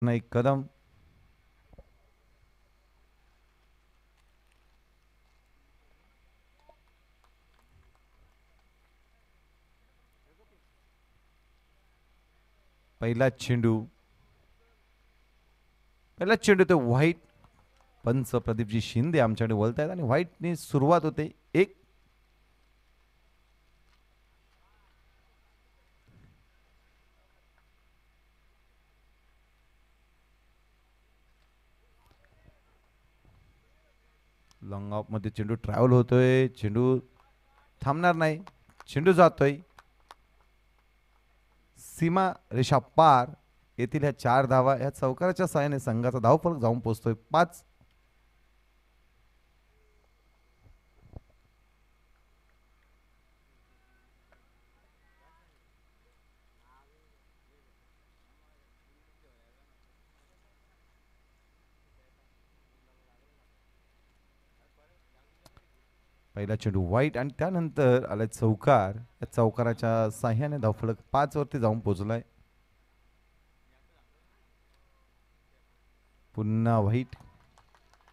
एक कदम. पहिला चेंडू ते व्हाईट पंच प्रदीपजी शिंदे आमच्याकडे बोलत आहेत आणि व्हाईटने सुरुवात होते. एक लॉंग ऑफ मध्ये चेंडू ट्रॅव्हल होतोय. चेंडू थांबणार नाही. चेंडू जातोय सीमा रेषा पार. येथील ह्या 4 धावा या चौकाराच्या साहाय्याने संघाचा धावफलक जाऊन पोहोचतोय 5. पहिला चेंडू व्हाईट आणि त्यानंतर आलाय चौकार. या चौकाराच्या साह्याने धावफलक 5 वरती जाऊन पोहोचलाय. पुन्हा व्हाईट.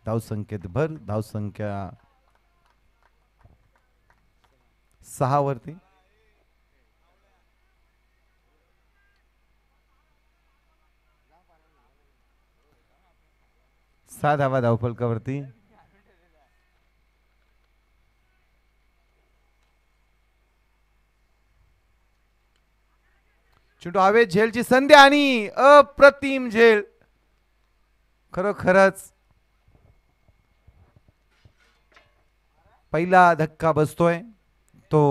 धावसंख्येत भर. धावसंख्या 6 वरती. 6 धावा धावफलकावरती. चेंडू हवेत. झेलची संधी आणि अप्रतिम झेल. खरोखरच पहिला धक्का बसतोय तो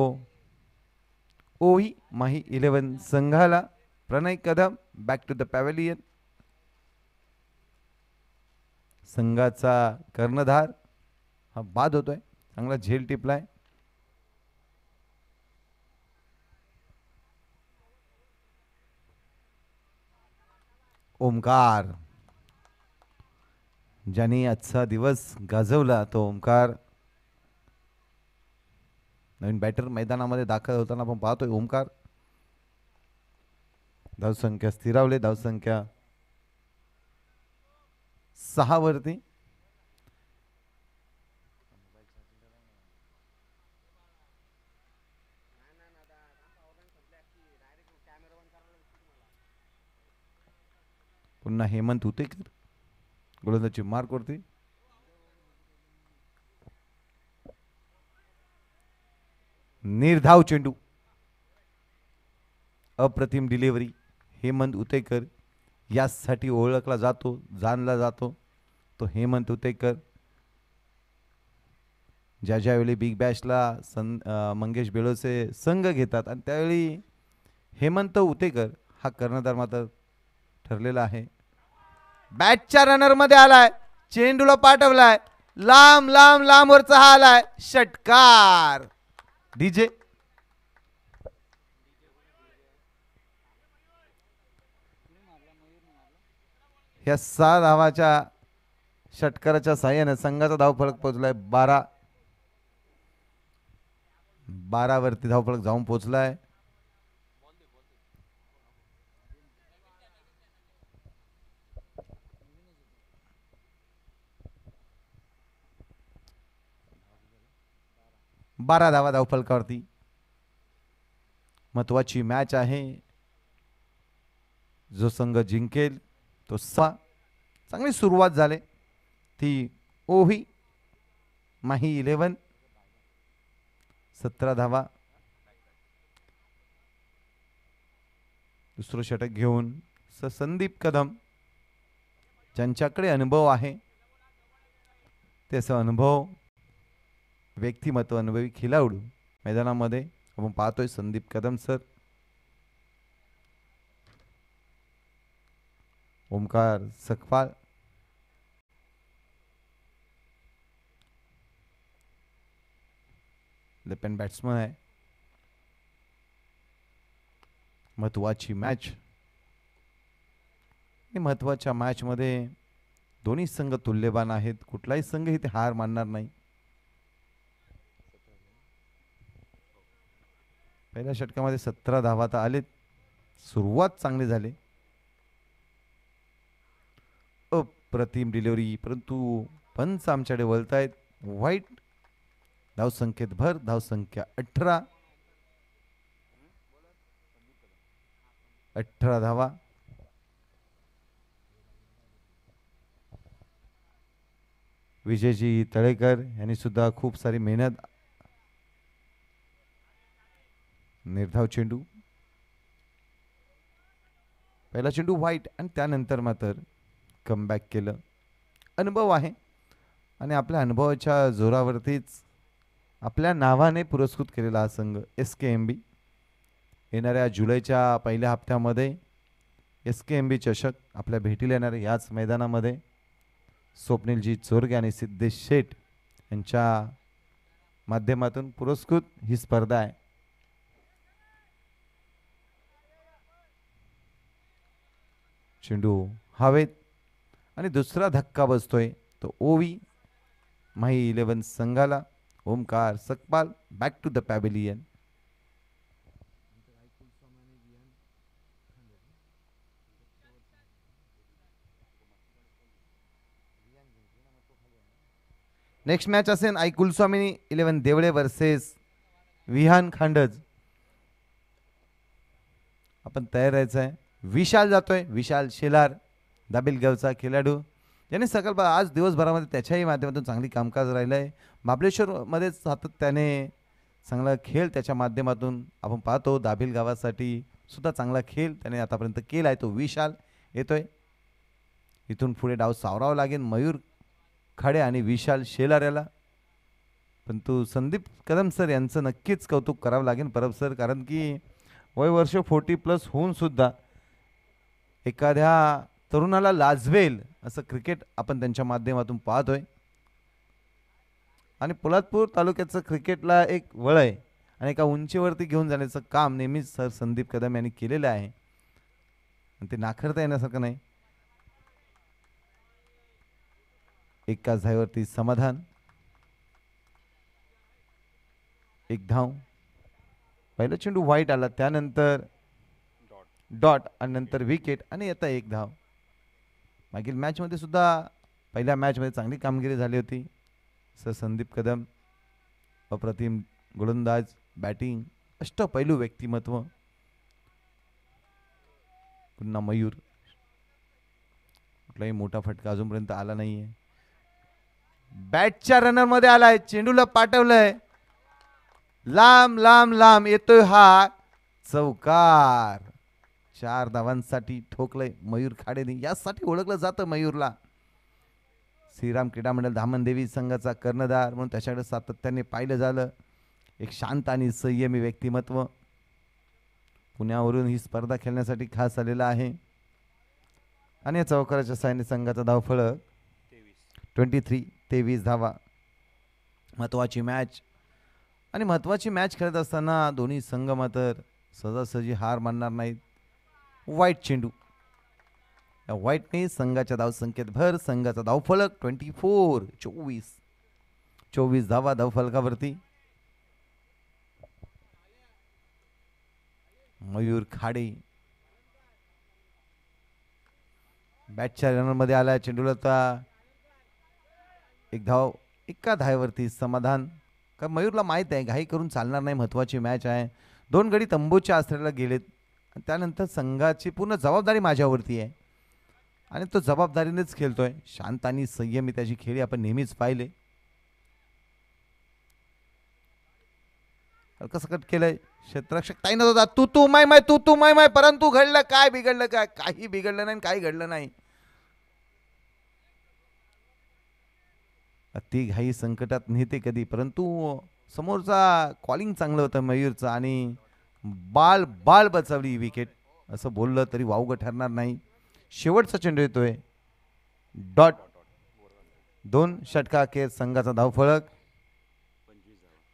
ओही माही 11 संघाला. Pranay Kadam back to the pavilion. संघाचा कर्णधार हा बाद होतोय. चांगला झेल टिपलाय. ओमकार ज्याने आजचा दिवस गाजवला तो ओमकार नवीन बॅटर मैदानामध्ये दाखल होताना आपण पाहतोय. ओमकार धावसंख्या स्थिरावले. धावसंख्या 6 वरती. पुन्हा हेमंत उतेकर गोलंदाजी मार्क वरती. निर्धाव चेंडू. अप्रतिम डिलिव्हरी. हेमंत उतेकर यासाठी ओळखला जातो, जाणला जातो तो हेमंत उतेकर. ज्या ज्यावेळी बिग बॅशला मंगेश बेळोचे संघ घेतात आणि त्यावेळी हेमंत उतेकर हा कर्णधार मात्र ठरलेला आहे. बॅटच्या रनर मध्ये आलाय. चेंडूला पाठवलाय. लांब लांब लांब वरचा हा आलाय षटकार. डीजे ह्या 6 धावाच्या षटकाराच्या साह्याने संघाचा धावफलक पोहोचलाय 12. 12 वरती धावफलक जाऊन पोहोचलाय. बारा धावा धावफलकावरती. महत्वाची मॅच आहे. जो संघ जिंकेल तो 6. चांगली सुरुवात झाली ती ओही माही 11. 17 धावा. दुसरं षटक घेऊन संदीप कदम ज्यांच्याकडे अनुभव आहे त्याचा अनुभव व्यक्तिमत्व अनुभवी खेळाडू मैदानामध्ये आपण पाहतोय. Sandeep Kadam sir. Omkar Sakpal. Left hand batsman आहे. महत्वाची मॅच. महत्वाच्या मॅच मध्ये दोन्ही संघ तुल्यबान आहेत. कुठलाही संघ इथे हार मानणार नाही. पहिल्या षटकामध्ये 17 धावा तर आले. सुरुवात चांगली झाली. अप्रतिम डिलिव्हरी, परंतु पंच आमच्याकडे वळतायत. वाईट. धावसंख्येत भर. धावसंख्या 18. 18 धावा. विजयजी तळेकर यांनी सुद्धा खूप सारी मेहनत. निर्धाव चेंडू. पहिला चेंडू वाईट आणि त्यानंतर मात्र कमबॅक केलं. अनुभव आहे आणि आपल्या अनुभवाच्या जोरावरतीच आपल्या नावाने पुरस्कृत केलेला हा संघ SKMB. येणाऱ्या जुलैच्या पहिल्या हप्त्यामध्ये SKMB चषक आपल्या भेटीला येणाऱ्या याच मैदानामध्ये स्वप्नीलजी चोरगे आणि सिद्धेश शेठ यांच्या माध्यमातून पुरस्कृत ही स्पर्धा आहे. चेंडू हवेत आणि दुसरा धक्का बसतोय तो ओवी माही 11 संघाला. Omkar Sakpal back to the pavilion. Next match असेल आई कुलस्वामिनी 11 देवळे वर्सेस विहान खांडज. आपण तयार राहायचं आहे. विशाल जातोय. विशाल शेलार दाबिलगावचा खेळाडू ज्याने सकाळ आज दिवसभरामध्ये त्याच्याही माध्यमातून चांगली कामकाज राहिलं आहे. महाबळेश्वरमध्ये सातत्याने चांगला खेळ त्याच्या माध्यमातून आपण पाहतो. दाभिल गावासाठी सुद्धा चांगला खेळ त्याने आतापर्यंत केला आहे. तो विशाल येतोय. इथून पुढे डाव सावरावा लागेल मयूर खाडे आणि विशाल शेलार याला. परंतु संदीप कदम सर यांचं नक्कीच कौतुक करावं लागेल परब सर, कारण की वय वर्ष 40+ होऊन सुद्धा एखाद्या तरुणाला लाजवेल असं क्रिकेट आपण त्यांच्या माध्यमातून पाहतोय. आणि पोलादपूर तालुक्याचं क्रिकेटला एक वळ आहे आणि एका उंचीवरती घेऊन जाण्याचं काम नेहमीच सर संदीप कदम यांनी केलेलं आहे आणि ते नाकारता येण्यासारखं नाही. एकाच धावेवरती समाधान. एक धाव. पहिला चेंडू वाईट आला, त्यानंतर डॉट आणि नंतर विकेट आणि आता एक धाव. मागील मॅचमध्ये सुद्धा पहिल्या मॅचमध्ये चांगली कामगिरी झाली होती. सर संदीप कदम अप्रतिम गोलंदाज, बॅटिंग, अष्टपैलू व्यक्तिमत्व. पुन्हा मयूर. कुठलाही मोठा फटका अजूनपर्यंत आला नाहीये. बॅटच्या रनर मध्ये आलाय. चेंडूला पाठवलंय लांब लांब लांब येतोय हा चौकार. 4 धावांसाठी ठोकलंय मयूर खाडेने. यासाठी ओळखलं जातं मयूरला. श्रीराम क्रीडा मंडळ धामणदेवी संघाचा कर्णधार म्हणून त्याच्याकडे सातत्याने पाहिलं झालं. एक शांत आणि संयमी व्यक्तिमत्व. पुण्यावरून ही स्पर्धा खेळण्यासाठी खास आलेला आहे. आणि या चौकाराच्या साहाय्याने संघाचा धावफलक 23 धावा. महत्वाची मॅच आणि महत्वाची मॅच खेळत असताना दोन्ही संघ मात्र सहजासहजी हार मानणार नाहीत. वाईट चेंडू. या वाईटने संघाच्या धावसंख्येत भर. संघाचा धावफलक 24 धावा धावफलकावरती. मयूर खाडे बॅटच्या रनरमध्ये आला. चेंडूला एक धाव. एका धावेवरती समाधान. का मयूरला माहित आहे घाई करून चालणार नाही. महत्वाची मॅच आहे. 2 गडी तंबूच्या आसऱ्याला गेलेत. त्यानंतर संघाची पूर्ण जबाबदारी माझ्यावरती आहे आणि तो जबाबदारीनेच खेळतोय. शांत आणि संयमी त्याची खेळी आपण नेहमीच पाहिले. हलकसकट केलंय. क्षेत्ररक्षक ताईन होता तू माय परंतु घडलं काय, बिघडलं काय? काही बिघडलं नाही, काही घडलं नाही. अति घाई संकटात नेते कधी, परंतु समोरचा कॉलिंग चांगलं होतं मयूरचं आणि बाल बचावली विकेट असं बोललं तरी वावगं ठरणार नाही. शेवटचा चेंडू येतोय डॉट. 2 षटका अखेर संघाचा धावफलक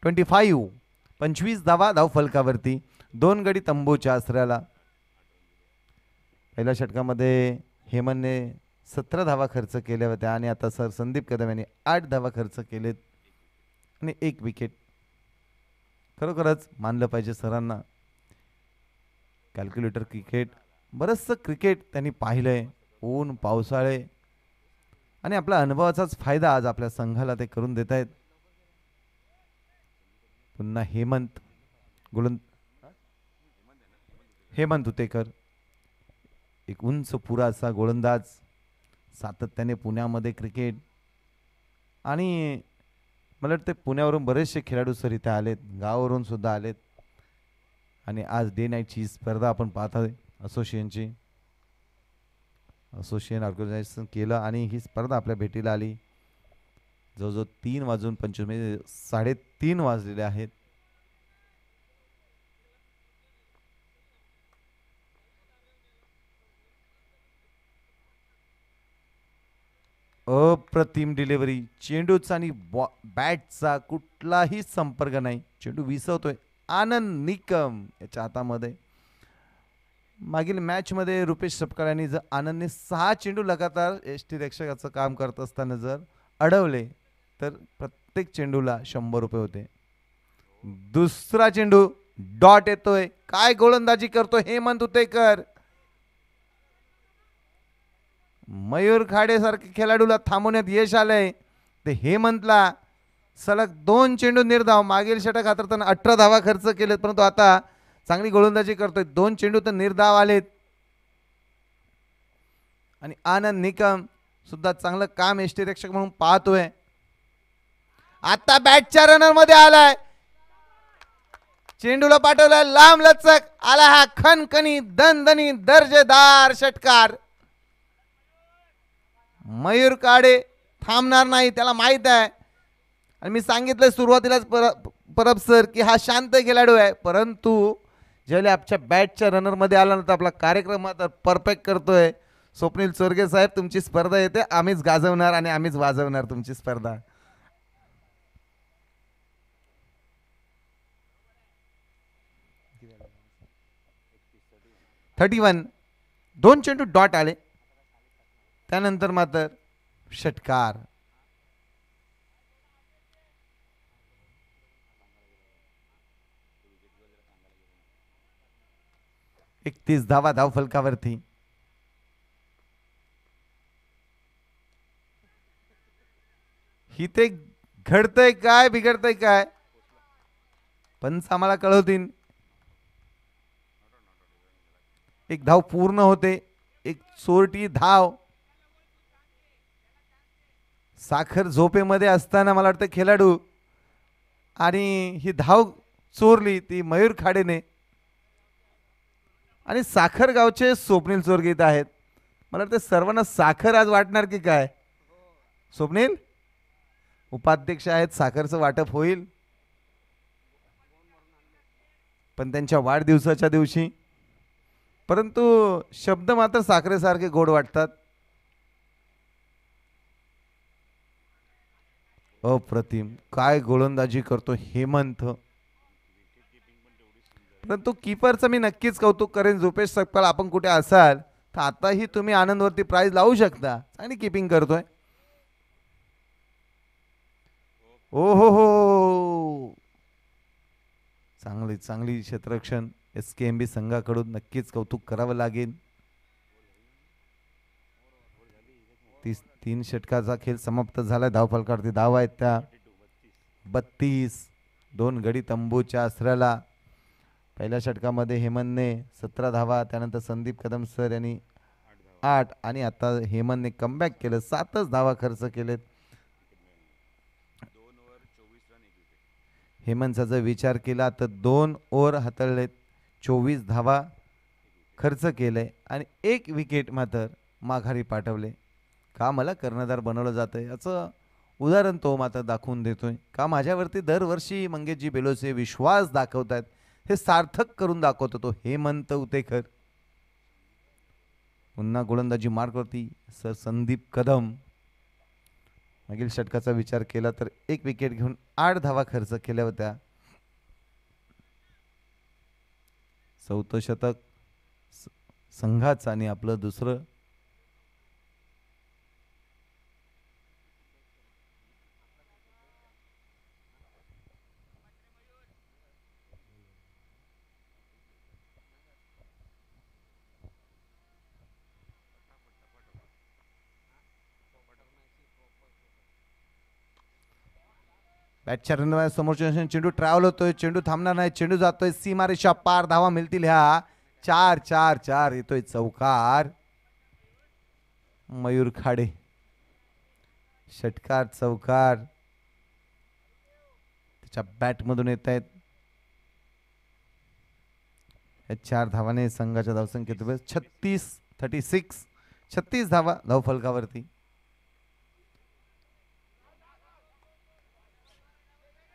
25 धावा धावफलकावरती. 2 गडी तंबूच्या आसऱ्याला. पहिल्या षटकामध्ये हेमनने 17 धावा खर्च केल्या होत्या आणि आता सर संदीप कदम यांनी 8 धावा खर्च केलेत आणि 1 विकेट. खरोखरच मानलं पाहिजे सरांना. कॅल्क्युलेटर क्रिकेट, बरंचसं क्रिकेट त्यांनी पाहिलंय. ऊन पावसाळे आणि आपला अनुभवाचाच फायदा आज आपल्या संघाला ते करून देत आहेत. पुन्हा हेमंत उतेकर, एक उंच पुरा असा गोलंदाज, सातत्याने पुण्यामध्ये क्रिकेट, आणि मला वाटतं पुण्यावरून बरेचसे खेळाडू सर इथे आलेत, गावावरून सुद्धा आलेत. आणि आज डे नाईटची स्पर्धा आपण पाहतोय. असोसिएशन ऑर्गनायझेशन केलं आणि ही स्पर्धा आपल्या भेटीला आली. जवळजवळ 3:25 म्हणजे 3:30 वाजलेले आहेत. अप्रतिम डिलिव्हरी, चेंडूचा आणि बॅटचा कुठलाही संपर्क नाही. चेंडू विसवतोय आनंद निकम याच्या हातामध्ये. मागील मॅच मध्ये रुपेश सपकाळ यांनी जर आनंदने 6 चेंडू लगातार एसटी रक्षकाचं काम करत असताना जर अडवले तर प्रत्येक चेंडूला 100 रुपये होते. दुसरा चेंडू डॉट येतोय. काय गोलंदाजी करतोय हेमंत उतेकर. मयूर खाडे सारखे खेळाडूला थांबवण्यात यश आलंय. ते हेमंतला सलग 2 चेंडू निर्धाव. मागील षटक हाताळताना 18 धावा खर्च केलेत, परंतु आता चांगली गोलंदाजी करतोय. 2 चेंडू तर निर्धाव आलेत. आणि आनंद निकम सुद्धा चांगलं काम यष्टीरक्षक म्हणून पाहतोय. आता बॅटच्या रनर मध्ये आलाय. चेंडूला पाठवलाय लांब लचक आला हा खनखनी दणदणी दर्जेदार षटकार. मयूर काडे थांबणार नाही, त्याला माहित आहे. आणि मी सांगितलं सुरुवातीलाच परब सर की हा शांत खेळाडू आहे, परंतु ज्यावेळेला आपल्या बॅटच्या रनर मध्ये आला ना तर आपला कार्यक्रम आता परफेक्ट करतोय. स्वप्नील चोरगे साहेब, तुमची स्पर्धा येते, आम्हीच गाजवणार आणि आम्हीच वाजवणार तुमची स्पर्धा. (31) 2 चेंडू डॉट आले. त्यानंतर मात्र षटकार. 31 धावा धावफलकावरती. इथे घडतंय काय बिघडतंय काय पंच आम्हाला कळवतील. एक धाव पूर्ण होते, एक चोरटी धाव. साखर झोपेमध्ये असताना मला वाटतं खेळाडू आणि ही धाव चोरली ती मयूर खाडेने. आणि साखर गावचे स्वप्नील चोरगे आहेत. मला वाटतं सर्वांना साखर आज वाटणार की काय. स्वप्नील उपाध्यक्ष आहेत, साखरचं वाटप होईल पण त्यांच्या वाढदिवसाच्या दिवशी. परंतु शब्द मात्र साखरेसारखे गोड वाटतात. अप्रतिम काय गोलंदाजी करतो हेमंत. परंतु कीपरचं मी नक्कीच कौतुक करेन. रुपेश सपकाळ, आपण कुठे असाल तर आताही तुम्ही आनंदवरती प्राइज लावू शकता. आणि कीपिंग करतोय. ओ हो, चांगली चांगली क्षेत्ररक्षण SKMB संघाकडून नक्कीच कौतुक करावं लागेल. 3 षटकाचा खेळ समाप्त झाला. धावफलकावरती धाव आहेत त्या 32. 2 गडी तंबूच्या आसऱ्याला. पहिल्या षटकामध्ये हेमंतने 17 धावा, त्यानंतर संदीप कदम सर यांनी 8 आणि आता हेमंतने कमबॅक केलं, 7च धावा खर्च केलेत. हेमंतचा जर विचार केला तर 2 ओव्हर हाताळलेत, 24 धावा खर्च केले आणि 1 विकेट मात्र माघारी पाठवले. का मला कर्णधार बनवलं जातंय याचं उदाहरण तो मात्र दाखवून देतोय. का माझ्यावरती दरवर्षी मंगेशजी बेलोसे विश्वास दाखवतात, हे सार्थक करून दाखवतो तो हेमंत उतेकर. पुन्हा गोलंदाजी मार्कवरती सर संदीप कदम. मागील षटकाचा विचार केला तर 1 विकेट घेऊन 8 धावा खर्च केल्या होत्या. 4थं षटक संघाचं आणि आपलं दुसरं. बॅटच्या रनमध्ये समोरच्या चेंडू ट्रॅव्हल होतोय, चेंडू थांबणार नाही, चेंडू जातोय सीमारेषा पार, धावा मिळतील ह्या 4-4-4. येतोय चौकार मयूर खाडे. षटकार चौकार त्याच्या बॅट मधून येत आहेत. 4 धावाने संघाच्या धावसंख्येत 36 धावा धावफलकावरती.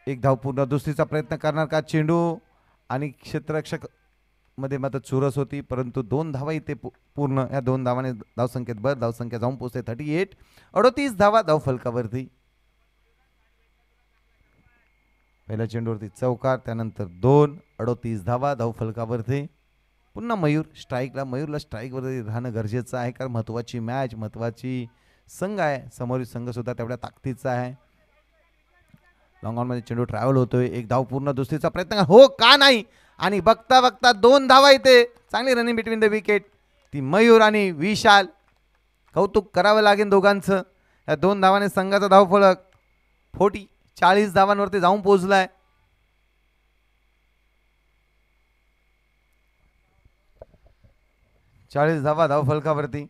एक धाव पूर्ण, दुसरीचा प्रयत्न करणार का चेंडू, आणि क्षेत्ररक्षक मध्ये मात्र चुरस होती, परंतु 2 धावा इथे पूर्ण. या 2 धावाने धावसंख्येत भर, धावसंख्या जाऊन पोहोचते 38. 38 धावा धावफलकावरती. पहिल्या चेंडूवरती चौकार, त्यानंतर 2. 38 धावा धावफलकावरती. पुन्हा मयूर स्ट्राईकला. मयूरला स्ट्राईकवरती राहणं गरजेचं आहे, कारण महत्वाची मॅच, महत्वाची संघ आहे. समोरील संघ सुद्धा तेवढ्या ताकदीचा आहे. लॉंग ऑन मध्ये चेंडू ट्रॅव्हल होतोय. एक धाव पूर्ण, दुसरीचा प्रयत्न हो का नाही, आणि बघता बघता 2 धावा इथे. चांगली रनिंग बिटवीन द विकेट. ती मयूर आणि विशाल, कौतुक करावं लागेल दोघांचं. या 2 धावाने संघाचा धावफलक 40 धावांवरती जाऊन पोहोचलाय. चाळीस धावा धावफलकावरती.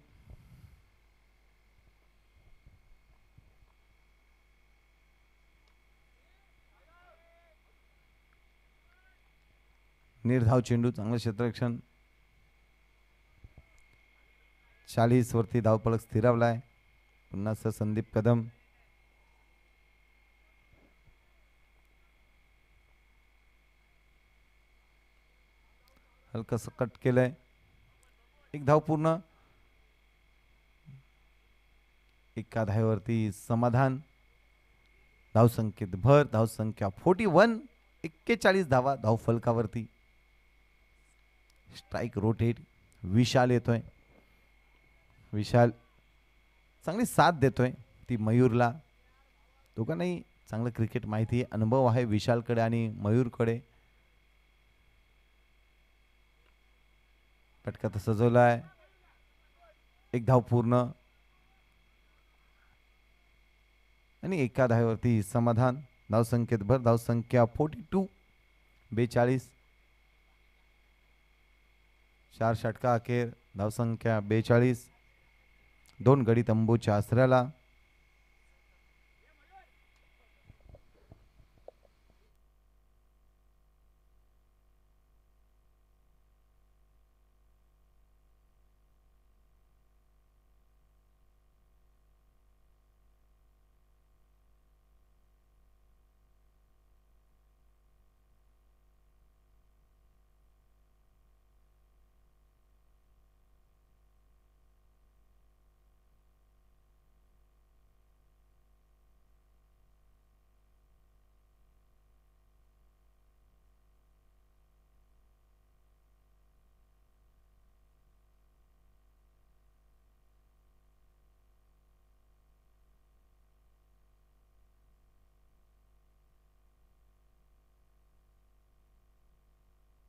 निर्धाव चेंडू, चांगलं क्षेत्ररक्षण. 40 वरती धावफलक स्थिरावलाय. पुन्हा संदीप कदम. हलकस कट केलंय. एक धाव पूर्ण. एका धावेवरती समाधान. धावसंख्येत भर, धावसंख्या 41. 41 धावा धावफलकावरती. Strike rotate. विशाल येतोय. विशाल चांगली साथ देतोय ती मयूरला. दोघांनाही चांगलं क्रिकेट माहिती आहे, अनुभव आहे विशालकडे आणि मयूरकडे. पटका सजवलाय. एक धाव पूर्ण आणि एका धावेवरती समाधान. धावसंख्येत भर, धावसंख्या 42. 42. 4 षटका अखेर, धावसंख्या 42. 2 गडी तंबूच्या आसऱ्याला.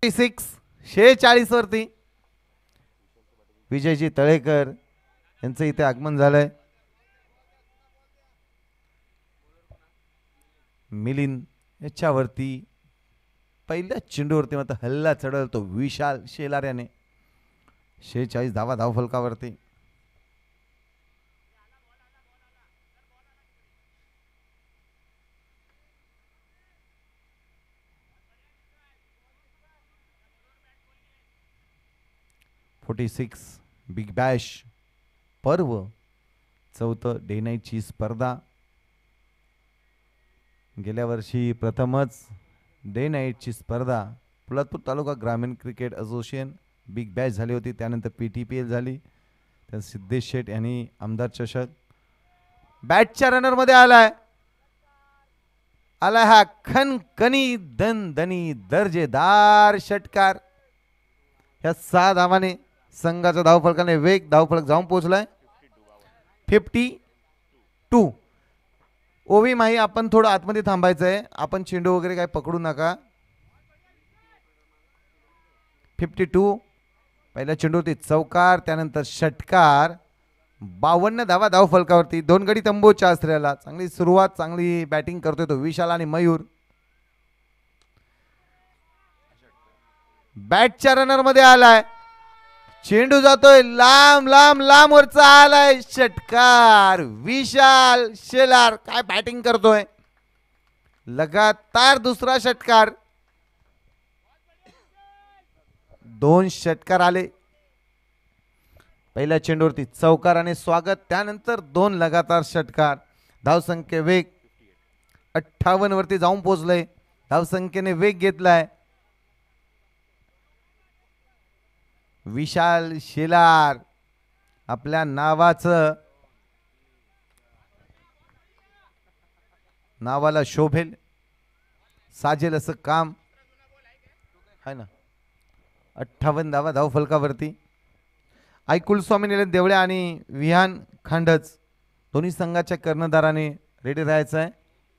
सिक्स 46 वरती विजयजी तळेकर यांचं इथे आगमन झालंय. मिलिंद याच्यावरती पहिल्या चेंडूवरती मात्र हल्ला चढवतो विशाल शेलाऱ्याने. 46 धावा धावफलकावरती. बिग बॅश पर्व 4th डे नाईटची स्पर्धा. गेल्या वर्षी प्रथमच डे नाईटची स्पर्धा पोलादपूर तालुका ग्रामीण क्रिकेट असोसिएशन बिग बॅश झाली होती. त्यानंतर PTPL झाली. त्या सिद्धेश शेठ यांनी आमदार चषक. बॅटच्या रनर मध्ये आलाय हा खनखनी दणदणी दर्जेदार षटकार. या 6 धावाने संघाचा धावफलकाने वेग धावफलक जाऊन पोहोचलाय 52. ओवी माही आपण थोडं आतमध्ये थांबायचंय. आपण चेंडू वगैरे काय पकडू नका. 52. पहिल्या चेंडूवरती चौकार, त्यानंतर षटकार. 52 धावा धाव फलकावरती. 2 गडी तंबूच्या आश्रयाला. चांगली सुरुवात, चांगली बॅटिंग करतोय तो विशाल आणि मयूर. बॅटच्या रनर मध्ये आलाय. चेंडू जातोय लांब लांब लांब वरचा आलाय षटकार. विशाल शेलार काय बॅटिंग करतोय. लगातार दुसरा षटकार. 2 षटकार आले. पहिल्या चेंडूवरती चौकाराने स्वागत. त्यानंतर 2 लगातार षटकार. धावसंख्या वेग 58 वरती जाऊन पोहोचलंय. धावसंख्येने वेग घेतलाय. विशाल शेलार आपल्या नावाला शोभेल, साजेल असं काम आहे ना. 58 धावा धाव फलकावरती. आई कुलस्वामी निलेश देवळे आणि विहान खांडच दोन्ही संघाच्या कर्णधाराने रेडी राहायचं आहे.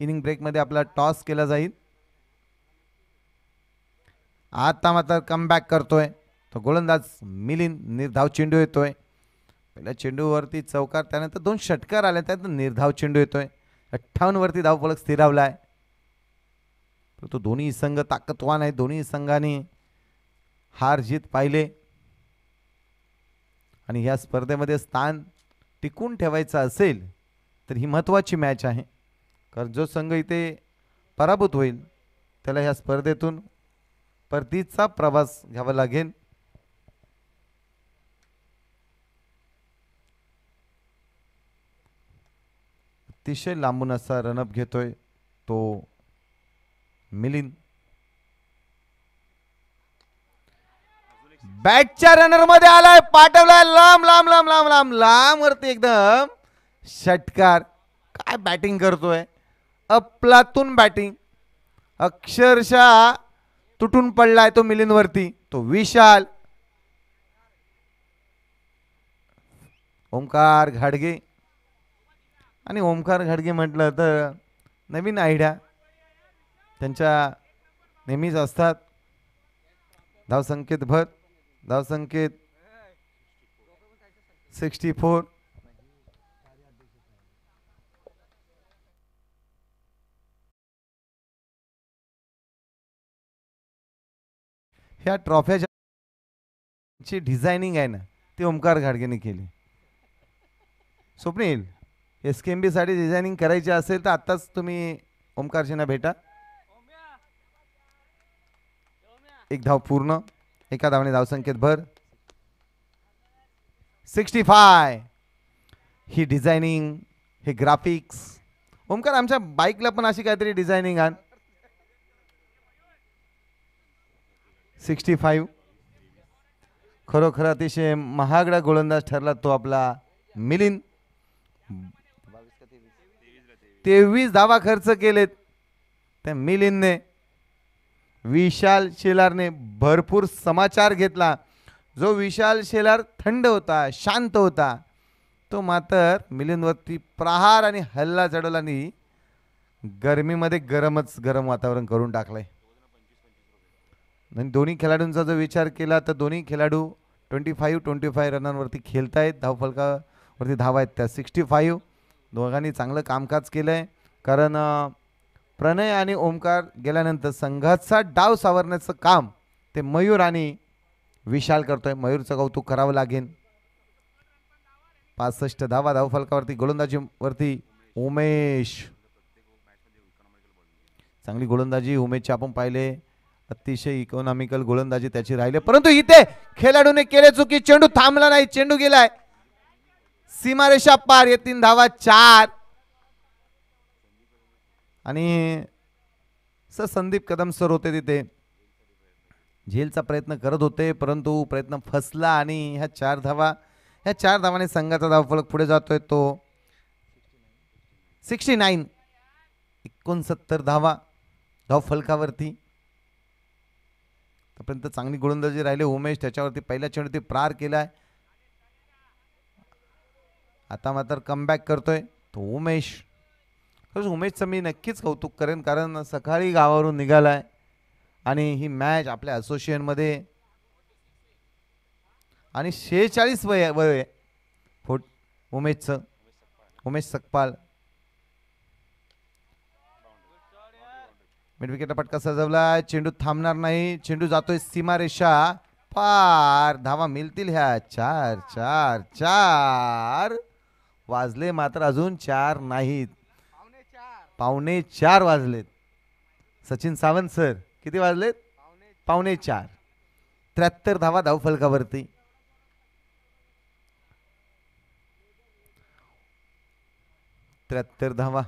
इनिंग ब्रेकमध्ये आपला टॉस केला जाईल. आता मात्र कमबॅक करतोय तो गोलंदाज मिलिंद. निर्धाव चेंडू येतोय. पहिल्या चेंडूवरती चौकार, त्यानंतर 2 षटकार आले, त्यानंतर निर्धाव चेंडू येतोय. 58 वरती धावफलक स्थिरावलाय. तो दोन्ही संघ ताकदवान आहे. दोन्ही संघांनी हार जीत पाहिले आणि या स्पर्धेमध्ये स्थान टिकून ठेवायचं असेल तर ही महत्त्वाची मॅच आहे. कारण जो संघ इथे पराभूत होईल त्याला ह्या स्पर्धेतून परतीचा प्रवास घ्यावा लागेल. अतिशय लांबून असा रनअप घेतोय तो मिलिंद. बॅटच्या रनर मध्ये आलाय. पाठवलाय लांब लांब लांब लांब लांब लांब वरती एकदम षटकार. काय बॅटिंग करतोय. अफलातून बॅटिंग. अक्षरशः तुटून पडलाय तो मिलिंद वरती. तो विशाल. ओमकार घाडगे. आणि ओमकार घाडगे म्हटलं तर नवीन आयडिया त्यांच्या नेहमीच असतात. धावसंख्येत भर. धावसंख्येत 64. ह्या ट्रॉफ्याची डिझायनिंग आहे ना ती ओमकार घाडगेने केली. स्वप्नील, SKMB साठी डिझायनिंग करायची असेल तर आताच तुम्ही ओमकारजींना भेटा. 1 धाव पूर्ण. एका धावने धावसंख्येत भर. 65. ही डिझायनिंग, हे ग्राफिक्स. ओमकार आमच्या बाईकला पण अशी काहीतरी डिझायनिंग आण. 65. खरोखर अतिशय महागडा गोलंदाज ठरला तो आपला मिलिंद. 23 धावा खर्च केलेत त्या मिलिंदने. विशाल शेलारने भरपूर समाचार घेतला. जो विशाल शेलार थंड होता, शांत होता, तो मात्र मिलिंदवरती प्रहार आणि हल्ला चढवला आणि गरमीमध्ये गरम वातावरण करून टाकलंय. दोन्ही खेळाडूंचा जर विचार केला तर दोन्ही खेळाडू 25 रनांवरती खेळतायत. धावफलकावरती धावा आहेत त्या 65. दोघांनी चांगलं कामकाज केलंय. कारण प्रणय आणि ओमकार गेल्यानंतर संघाचा डाव सावरण्याचं काम ते मयूर आणि विशाल करतोय. मयूरचं कौतुक करावं लागेल. 65 धावा धावफलकावरती. गोलंदाजीवरती उमेश. चांगली गोलंदाजी उमेशची आपण पाहिले. अतिशय इकॉनॉमिकल गोलंदाजी त्याची राहिले. परंतु इथे खेळाडूने केले चुकी. चेंडू थांबला नाही. चेंडू गेलाय सीमारेषा पार. ये 3 धावा 4. आणि संदीप कदम सर होते तिथे. झेलचा प्रयत्न करत होते परंतु प्रयत्न फसला आणि ह्या 4 धावाने संघाचा धावफलक पुढे जातोय तो 69. 69 धावा धावफलकावरती. तोपर्यंत चांगली गोलंदाजी राहिले उमेश. त्याच्यावरती पहिल्या चेंडूवरती प्रहार केलाय. आता मात्र कमबॅक करतोय तो उमेश. उमेशचं मी नक्कीच कौतुक करेन कारण सकाळी गावावरून निघालाय आणि ही मॅच आपल्या असोसिएशन मध्ये आणि 46 वय उमेशचं, उमेश सकपाल. मिड विकेटला फटका सजवला, चेंडू थांबणार नाही, चेंडू जातोय सीमारेषा पार. धावा मिळतील ह्या. 4 4 4 वाजले मात्र अजून 4 नाहीत. 3:45 वाजलेत. सचिन सावंत सर किती वाजलेत? 3:45. 73 धावा धावफलकावरती. धावा.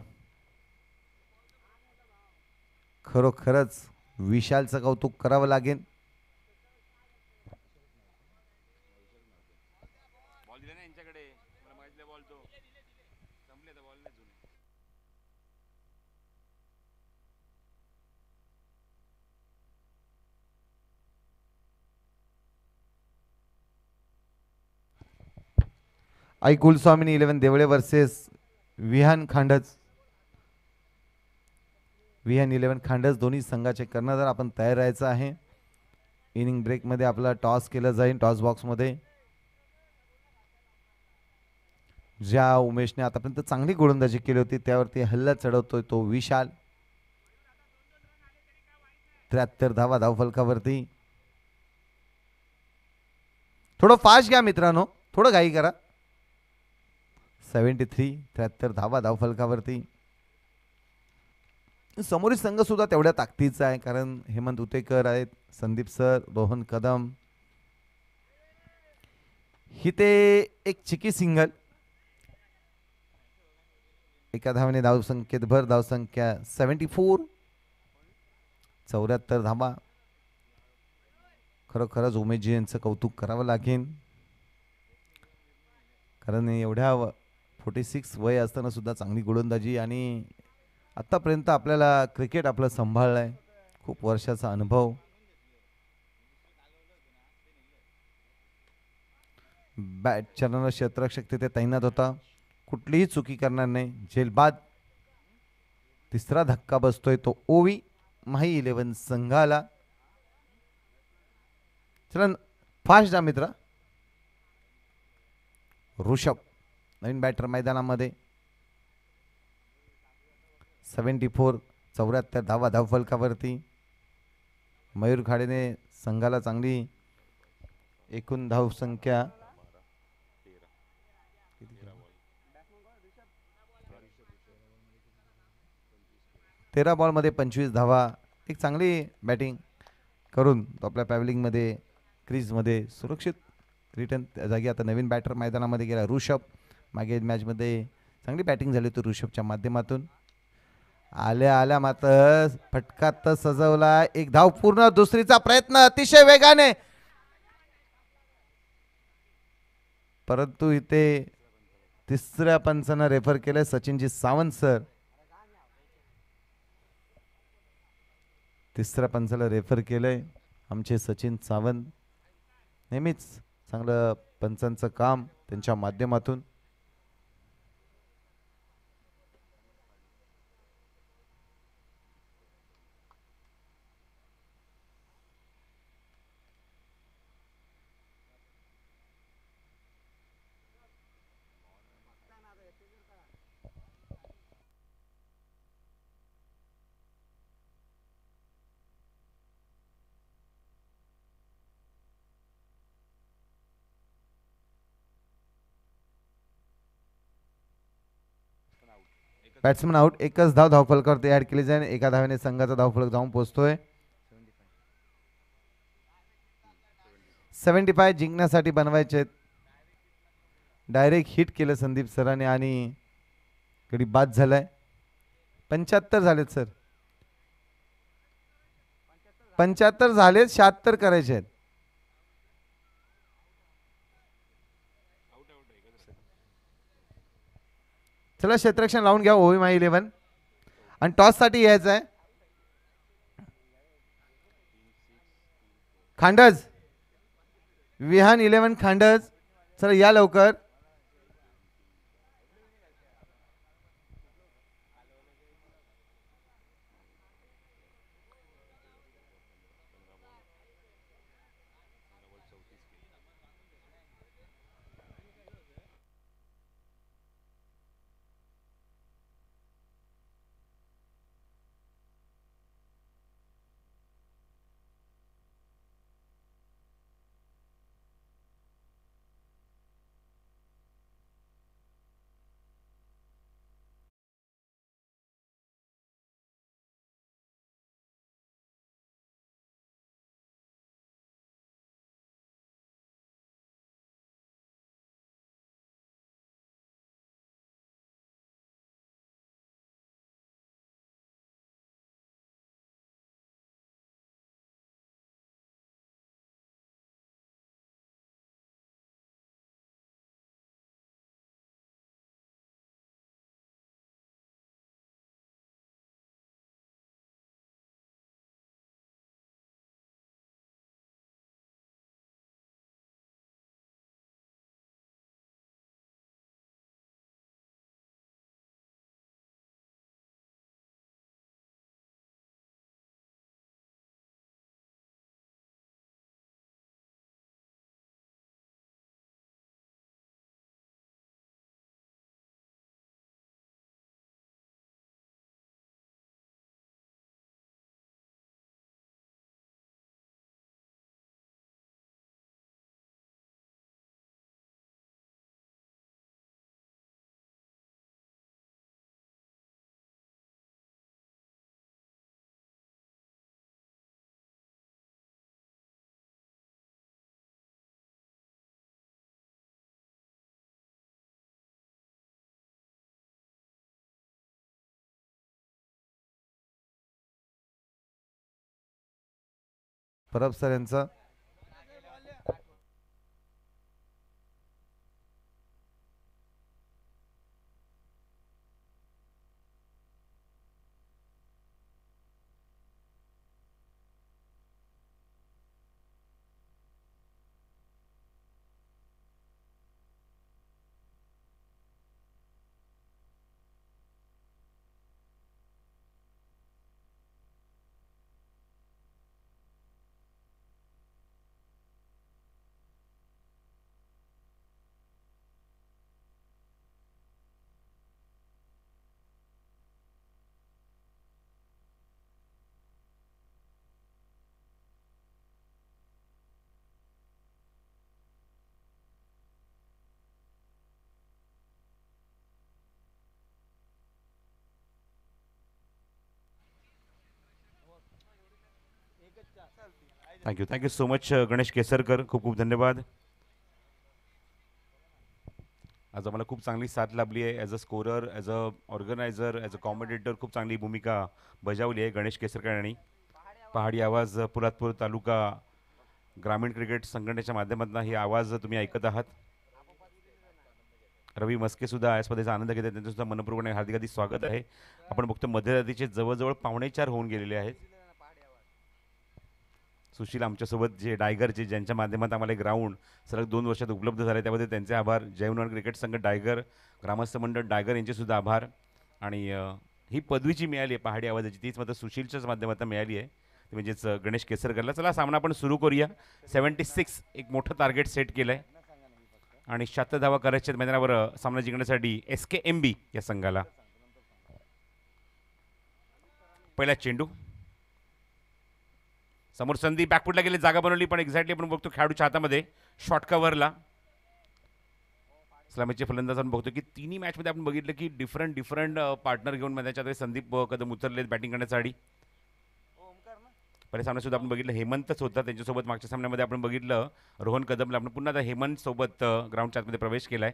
खरोखरच विशालचं कौतुक करावं लागेल. आई कुलस्वामिनी 11 देवळे वर्सेस विहान खांडज. विहान 11 खांडज दोन्ही संघाचे कर्णधार. आपण तयार राहायचं आहे. इनिंग ब्रेक मध्ये आपला टॉस केला जाईल. टॉस बॉक्स मध्ये ज्या उमेशने आतापर्यंत चांगली गोलंदाजी केली होती त्यावरती हल्ला चढवतोय तो विशाल. 73 धावा धावफलकावरती. थोडं फास्ट घ्या मित्रांनो, थोडं घाई करा. 73 धावा धावफलकावरती. समोरील संघ सुद्धा तेवढ्या ताकदीचा आहे, कारण हेमंत उतेकर आहेत, संदीप सर, रोहन कदम. ही ते एक चिकी सिंगल. एका धावेने धावसंख्येत भर. धावसंख्या 74. 74 धावा. खरोखरच उमेशजी यांचं कौतुक करावं लागेल, कारण एवढ्या 46 वय असताना सुद्धा चांगली गोलंदाजी. आणि आतापर्यंत आपल्याला क्रिकेट आपलं सांभाळलंय. खूप वर्षाचा अनुभव. बॅटच्या क्षेत्ररक्षक तिथे तैनात होता. कुठलीही चुकी करणार नाही. झेलबाद तिसरा धक्का बसतोय तो ओवी माही 11 संघाला. चला फास्ट जा मित्रा. ऋषभ नवीन बॅटर मैदानामध्ये. 74 धावा धावफलकावरती. मयूर खाडेने संघाला चांगली एकूण धावसंख्या 13 बॉलमध्ये 25 धावा. एक चांगली बॅटिंग करून तो आपल्या पॅव्हलिंगमध्ये क्रीजमध्ये सुरक्षित रिटर्न त्या जागी. आता नवीन बॅटर मैदानामध्ये गेला ऋषभ. मागे मॅचमध्ये चांगली बॅटिंग झाली होती ऋषभच्या माध्यमातून. आल्या मात्र फटका तर सजवला. एक धाव पूर्ण. दुसरीचा प्रयत्न अतिशय वेगाने, परंतु इथे तिसऱ्या पंचानं रेफर केलंय सचिनजी सावंत सर. तिसऱ्या पंचाला रेफर केलंय आमचे सचिन सावंत. नेहमीच चांगलं पंचांचं काम त्यांच्या माध्यमातून. Batsman out. एकच धाव धावफलकावरती ऍड केली जाईल. एका धावेने संघाचा धावफलक जाऊन पोहोचतोय 75. जिंकण्यासाठी बनवायचे. डायरेक्ट हिट केलं संदीप सरांनी आणि गडी बाद झालाय. 75 झालेत सर. 75 झालेत. 76 करायचे आहेत. चला क्षेत्ररक्षण लावून घ्या ओवी माई 11 आणि टॉस साठी यायचं आहे. खांडज विहान 11 खांडज, चला या लवकर. परब सर यांचा. Thank you so much Ganesh Kesarkar, खूप खूप धन्यवाद. आज आम्हाला खूप चांगली साथ लाभली आहे. As a scorer, as a organiser, as a commentator खूप चांगली भूमिका बजावली आहे गणेश केसरकर यांनी. पहाडी आवाज पोलादपूर तालुका ग्रामीण क्रिकेट संघटनेच्या माध्यमातून ही आवाज तुम्ही ऐकत आहात. रवी मस्के सुद्धा या स्पर्धेचा आनंद घेतात, त्यांचं सुद्धा मनपूर्वक हार्दिक हार्दिक स्वागत आहे. आपण बघतो मध्यरात्रीचे जवळजवळ 4:45 होऊन गेलेले आहेत. सुशील आमच्यासोबत जे डायगर जे ज्यांच्या माध्यमात आम्हाला ग्राउंड सलग 2 वर्षात उपलब्ध झाले त्याबद्दल त्यांचे आभार. जयवनवाड क्रिकेट संघ डायगर, ग्रामस्थ मंडळ डायगर यांचे सुद्धा आभार. आणि ही पदवी जी मिळाली आहे पहाडी आवाजाची तीच मात्र सुशीलच्याच माध्यमातून मिळाली आहे, ते म्हणजेच गणेश केसरकरला. चला सामना आपण सुरू करूया. 76 एक मोठं टार्गेट सेट केलं आहे आणि 76 धावा करायच्या मैदानावर सामना जिंकण्यासाठी SKMB या संघाला. पहिला चेंडू समोर संधी बॅकफुटला गेले, जागा बनवली पण एक्झॅक्टली आपण बघतो खेळाडूच्या हातामध्ये शॉर्ट कव्हरला. इस्लामीचे फलंदाज आपण बघतो की तिन्ही मॅचमध्ये आपण बघितलं की डिफरंट पार्टनर घेऊन मैदानाच्या संदीप कदम उतरलेत बॅटिंग करण्यासाठी. पहिल्या सामन्यात सुद्धा आपण बघितलं हेमंतच होता त्यांच्यासोबत. मागच्या सामन्यामध्ये आपण बघितलं रोहन कदमला. आपण पुन्हा आता हेमंत सोबत ग्राउंडच्या आतमध्ये प्रवेश केलाय.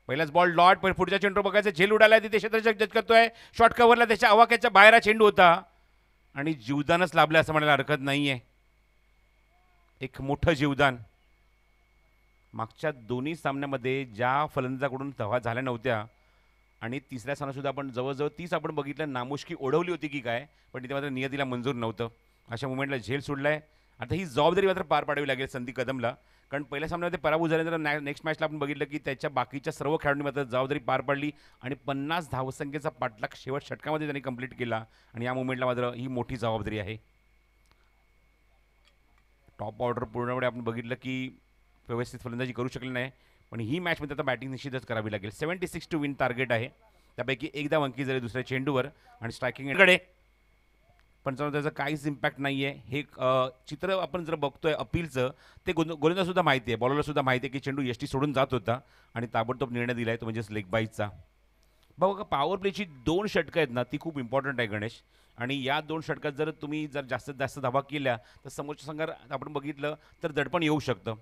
पहिलाच बॉल डॉट, पण पुढच्या चेंडू बघायचं झेल उडाला तिथे क्षेत्ररक्षक जज करतोय. शॉर्ट कव्हरला त्याच्या आवाक्याच्या बाहेर चेंडू होता आणि जीवदानच लाभलं असं म्हणायला हरकत नाहीये. एक मोठं जीवदान. मागच्या दोन्ही सामन्यामध्ये ज्या फलंदाजाकडून धावा झाल्या नव्हत्या आणि तिसऱ्या सामन्यात आपण जवळजवळ 30 आपण बघितलं, नामुष्की ओढवली होती की काय, पण तिथे मात्र नियतीला मंजूर नव्हतं. अशा मुवमेंटला झेल सोडलाय. आता ही जबाबदारी मात्र पार पाडावी लागेल संदीप कदमला, कारण पहिल्या सामन्यामध्ये पराभूत झाल्यानंतर नेक्स्ट मॅचला आपण बघितलं की त्याच्या बाकीच्या सर्व खेळाडूंनी मात्र जबाबदारी पार पाडली आणि 50 धावसंख्येचा पाठलाग शेवट षटकामध्ये त्यांनी कंप्लीट केला आणि या मुवमेंटला मात्र ही मोठी जबाबदारी आहे. टॉप ऑर्डर पूर्णपणे आपण बघितलं की व्यवस्थित फलंदाजी करू शकले नाही, पण ही मॅचमध्ये आता बॅटिंग निश्चितच करावी लागेल. 76 टू विन टार्गेट आहे. त्यापैकी एकदा अंकी झाले दुसऱ्या चेंडूवर आणि स्ट्रायकिंगकडे पण त्याचा काहीच इम्पॅक्ट नाही आहे. हे चित्र आपण जर बघतोय अपीलचं, ते गोलंदाजसुद्धा माहिती आहे, बॉलरसुद्धा माहिती आहे की चेंडू यष्टी सोडून जात होता आणि ताबडतोब निर्णय दिला आहे तो म्हणजेच लेग बाईचा. बघा पॉवर प्लेची 2 षटकं आहेत ना, ती खूप इम्पॉर्टंट आहे गणेश. आणि या 2 षटकात जर तुम्ही जास्तीत जास्त धावा केल्या तर समोरच्या संघात आपण बघितलं तर दडपण येऊ शकतं.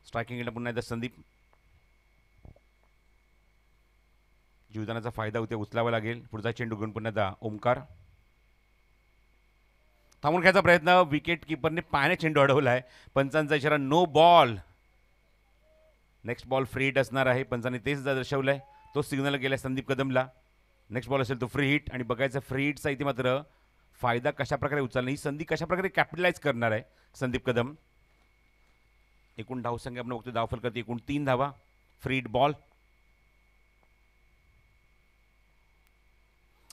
स्ट्रायकिंगला पुन्हा एकदा संदीप. जीवदानाचा फायदा होते उचलावा लागेल. पुढचा चेंडू घेऊन पुन्हा एकदा ओमकार. थांबून घ्यायचा प्रयत्न, विकेट किपरने पायाने चेंडू अडवला आहे. पंचांचा इशारा no ball. Next ball free hit असणार आहे. पंचांनी तेच दर्शवलं आहे, तो सिग्नल गेला संदीप कदमला. नेक्स्ट बॉल असेल तो फ्री हिट आणि बघायचं फ्री हिटचा इथे मात्र फायदा कशाप्रकारे उचलणार, ही संधी कशाप्रकारे कॅपिटलाइज करणार आहे संदीप कदम. एकूण धावसंख्या आपण बघतो धावफल करते एकूण 3 धावा. Free hit ball.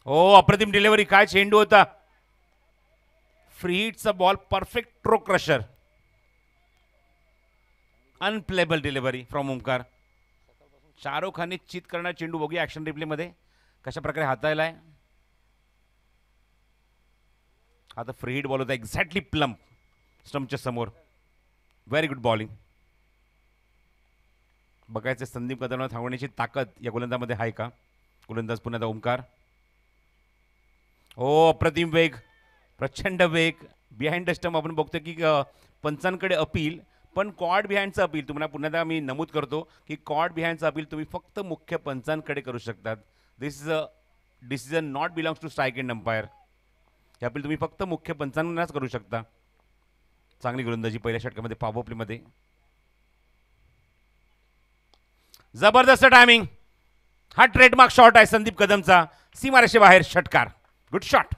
ओ अप्रतिम डिलिव्हरी, काय चेंडू होता. फ्री हिटचा ball, perfect toe crusher. Unplayable delivery from Omkar. Shahrukh खानने चित करणार चेंडू बघूया ऍक्शन रिप्ले मध्ये कशा प्रकारे हाताळलाय. आता फ्री हिट बॉल होता एक्झॅक्टली प्लम्प स्टंपच्या समोर. Very good bowling. बघायचं संदीप कदमला थांबवण्याची ताकद या गोलंदाजामध्ये आहे का. गोलंदाज पुन्हा ओमकार. ओ अप्रतिम वेग, प्रचंड वेग. बिहाइंड द स्टंप आपण बघतो की पंचांकडे अपील, पण कॉर्ड बिहाइंडचं अपील तुम्हाला पुन्हा एकदा मी नमूद करतो की कॉर्ड बिहाइंडचं अपील तुम्ही फक्त मुख्य पंचांकडे करू शकतात. This is a decision not belongs to strike end umpire. हे अपील तुम्ही फक्त मुख्य पंचांनाच करू शकता. चांगली गोलंदाजी पहिल्या षटकामध्ये पॉवर प्लेमध्ये. जबरदस्त टायमिंग. हा ट्रेडमार्क शॉट आहे संदीप कदमचा. सीमारेषे बाहेर षटकार. Good shot.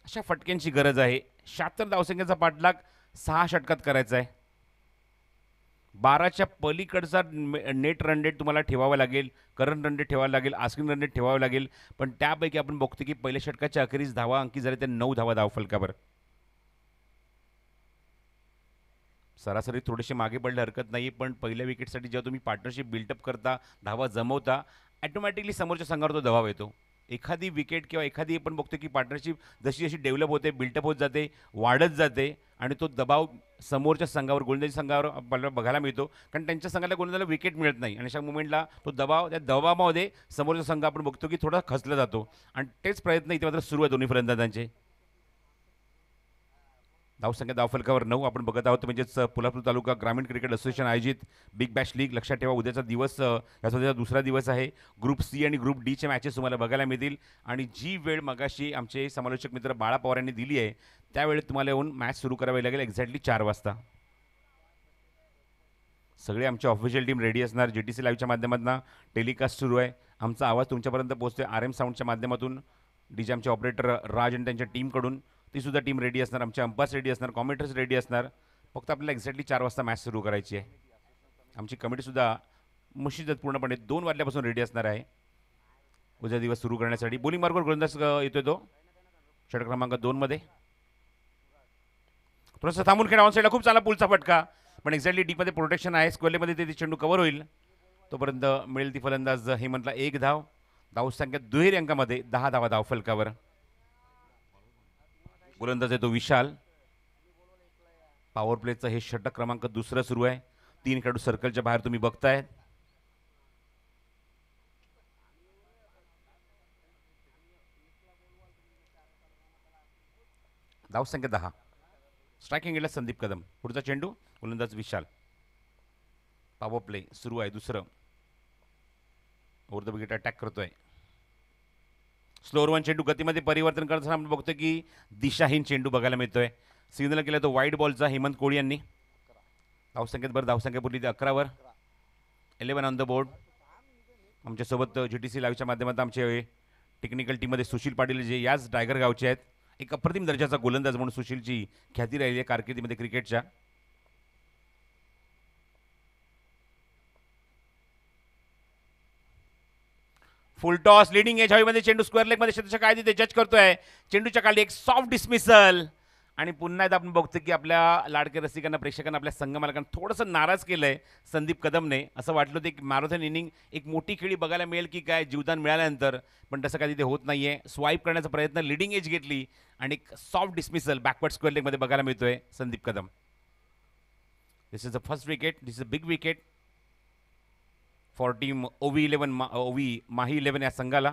अशा फटक्यांची गरज आहे. 76 धावसंख्येचा पाठलाग 6 षटकात करायचा आहे. 12च्या पलीकडचा नेट रन रेट तुम्हाला ठेवावा लागेल. करंट रन रेट ठेवावा लागेल. आस्किंग रन रेट ठेवावा लागेल. पण त्यापैकी आपण बघतो की पहिल्या षटकाच्या अखेरीस धावा अंकी झाले ते 9 धावा धावफलकावर. सरासरी थोडेसे मागे पडले हरकत नाही. पण पहिल्या विकेटसाठी जेव्हा तुम्ही पार्टनरशिप बिल्टअप करता, धावा जमवता, ॲटोमॅटिकली समोरच्या संघावर तो दबाव येतो. एखादी विकेट किंवा एखादी आपण बघतो की पार्टनरशिप जशी जशी डेव्हलप होते, बिल्टअप होत जाते, वाढत जाते आणि तो दबाव समोरच्या संघावर, गोलंदाजी संघावर आपल्याला बघायला मिळतो. कारण त्यांच्या संघाला गोलंदाजीला विकेट मिळत नाही आणि अशा मुमेंटला तो दबाव, त्या दबावामध्ये समोरचा संघ आपण बघतो की थोडा खचला जातो आणि तेच प्रयत्न इथे मात्र सुरू आहे दोन्ही फलंदाजांचे. धावसंख्या धावफलकावर 9 आपण बघत आहोत. म्हणजेच पोलापूर तालुका ग्रामीण क्रिकेट असोसिएशन आयोजित बिग बॅश लीग. लक्षात ठेवा उद्याचा दिवस याचा दुसरा दिवस आहे. ग्रुप सी आणि ग्रुप डीचे मॅचेस तुम्हाला बघायला मिळतील आणि जी वेळ मगाशी आमचे समालोचक मित्र बाळा पवार यांनी दिली आहे त्यावेळेत तुम्हाला येऊन मॅच सुरू करावी लागेल एक्झॅक्टली 4 वाजता. सगळे आमची ऑफिशियल टीम रेडी असणार. GTC लाईव्हच्या माध्यमातून टेलिकास्ट सुरू आहे. आमचा आवाज तुमच्यापर्यंत पोहोचतोय RM साऊंडच्या माध्यमातून. डीजे आमचे ऑपरेटर राज आणि त्यांच्या टीमकडून ती सुद्धा टीम रेडी असणार. आमचे अंपायर्स रेडी असणार. कॉमेंटर्स रेडी असणार. फक्त आपल्याला एक्झॅक्टली 4 वाजता मॅच सुरू करायची आहे. आमची कमिटीसुद्धा मुशीदत पूर्णपणे 2 वाजल्यापासून रेडी असणार आहे उद्या दिवस सुरू करण्यासाठी. बॉलिंग मार्गवर गोलंदाज येतोय तो षटक क्रमांक 2 मध्ये. थोडंसं थांबून खेळा. ऑन साईडला खूप चांगला पुलचा फटका. पण एक्झॅक्टली डीपमध्ये प्रोटेक्शन आहे. स्क्वेअरमध्ये ते चेंडू कव्हर होईल तोपर्यंत मिळेल ती फलंदाज हेमंतला 1 धाव. धावसंख्या दुहेरी अंकामध्ये 10 धावा धावफलकावर. गोलंदाज आहे तो विशाल. पॉवर प्लेचं हे षटक क्रमांक 2 सुरू आहे. 3 खेळाडू सर्कलच्या बाहेर तुम्ही बघताय. धावसंख्या 10. स्ट्रायकिंग एंडला संदीप कदम. पुढचा चेंडू गोलंदाज विशाल. पॉवर प्ले सुरू आहे दुसरं. ओव्हर द विकेट अटॅक करतोय. स्लोअर वन चेंडू गतीमध्ये परिवर्तन करताना आपण बघतो की दिशाहीन चेंडू बघायला मिळतोय. सिग्नल केला तो वाईट बॉलचा हेमंत कोळी यांनी. धावसंख्येत बरं धावसंख्या पुरली ते 11वर. 11 ऑन द बोर्ड. आमच्यासोबत GTC लाईव्हच्या माध्यमातून आमचे टेक्निकल टीममध्ये सुशील पाटील जे याच टायगर गावचे आहेत. एक अप्रतिम दर्जाचा गोलंदाज म्हणून सुशीलची ख्याती राहिली आहे कारकिर्दीमध्ये क्रिकेटच्या. फुल टॉस लीडिंग एज हवेमध्ये चेंडू स्क्वेअर लेगमध्ये क्षेत्राच्या काय तिथे जज करतोय. चेंडूच्या खाली एक सॉफ्ट डिसमिसल आणि पुन्हा एकदा आपण बघतो की आपल्या लाडके रसिकांना, प्रेक्षकांना, आपल्या संघ मालकांना थोडंसं नाराज केलंय संदीप कदमने. असं वाटलं होतं एक मॅरेथॉन इनिंग, एक मोठी खेळी बघायला मिळेल की काय जीवदान मिळाल्यानंतर, पण तसं काही तिथे होत नाहीये. स्वाईप करण्याचा प्रयत्न, लीडिंग एज घेतली आणि एक सॉफ्ट डिसमिसल बॅकवर्ड स्क्वेअर लेगमध्ये बघायला मिळतोय Sandeep Kadam. This is the first wicket. This is a big wicket for team Ovi माही 11 या संघाला.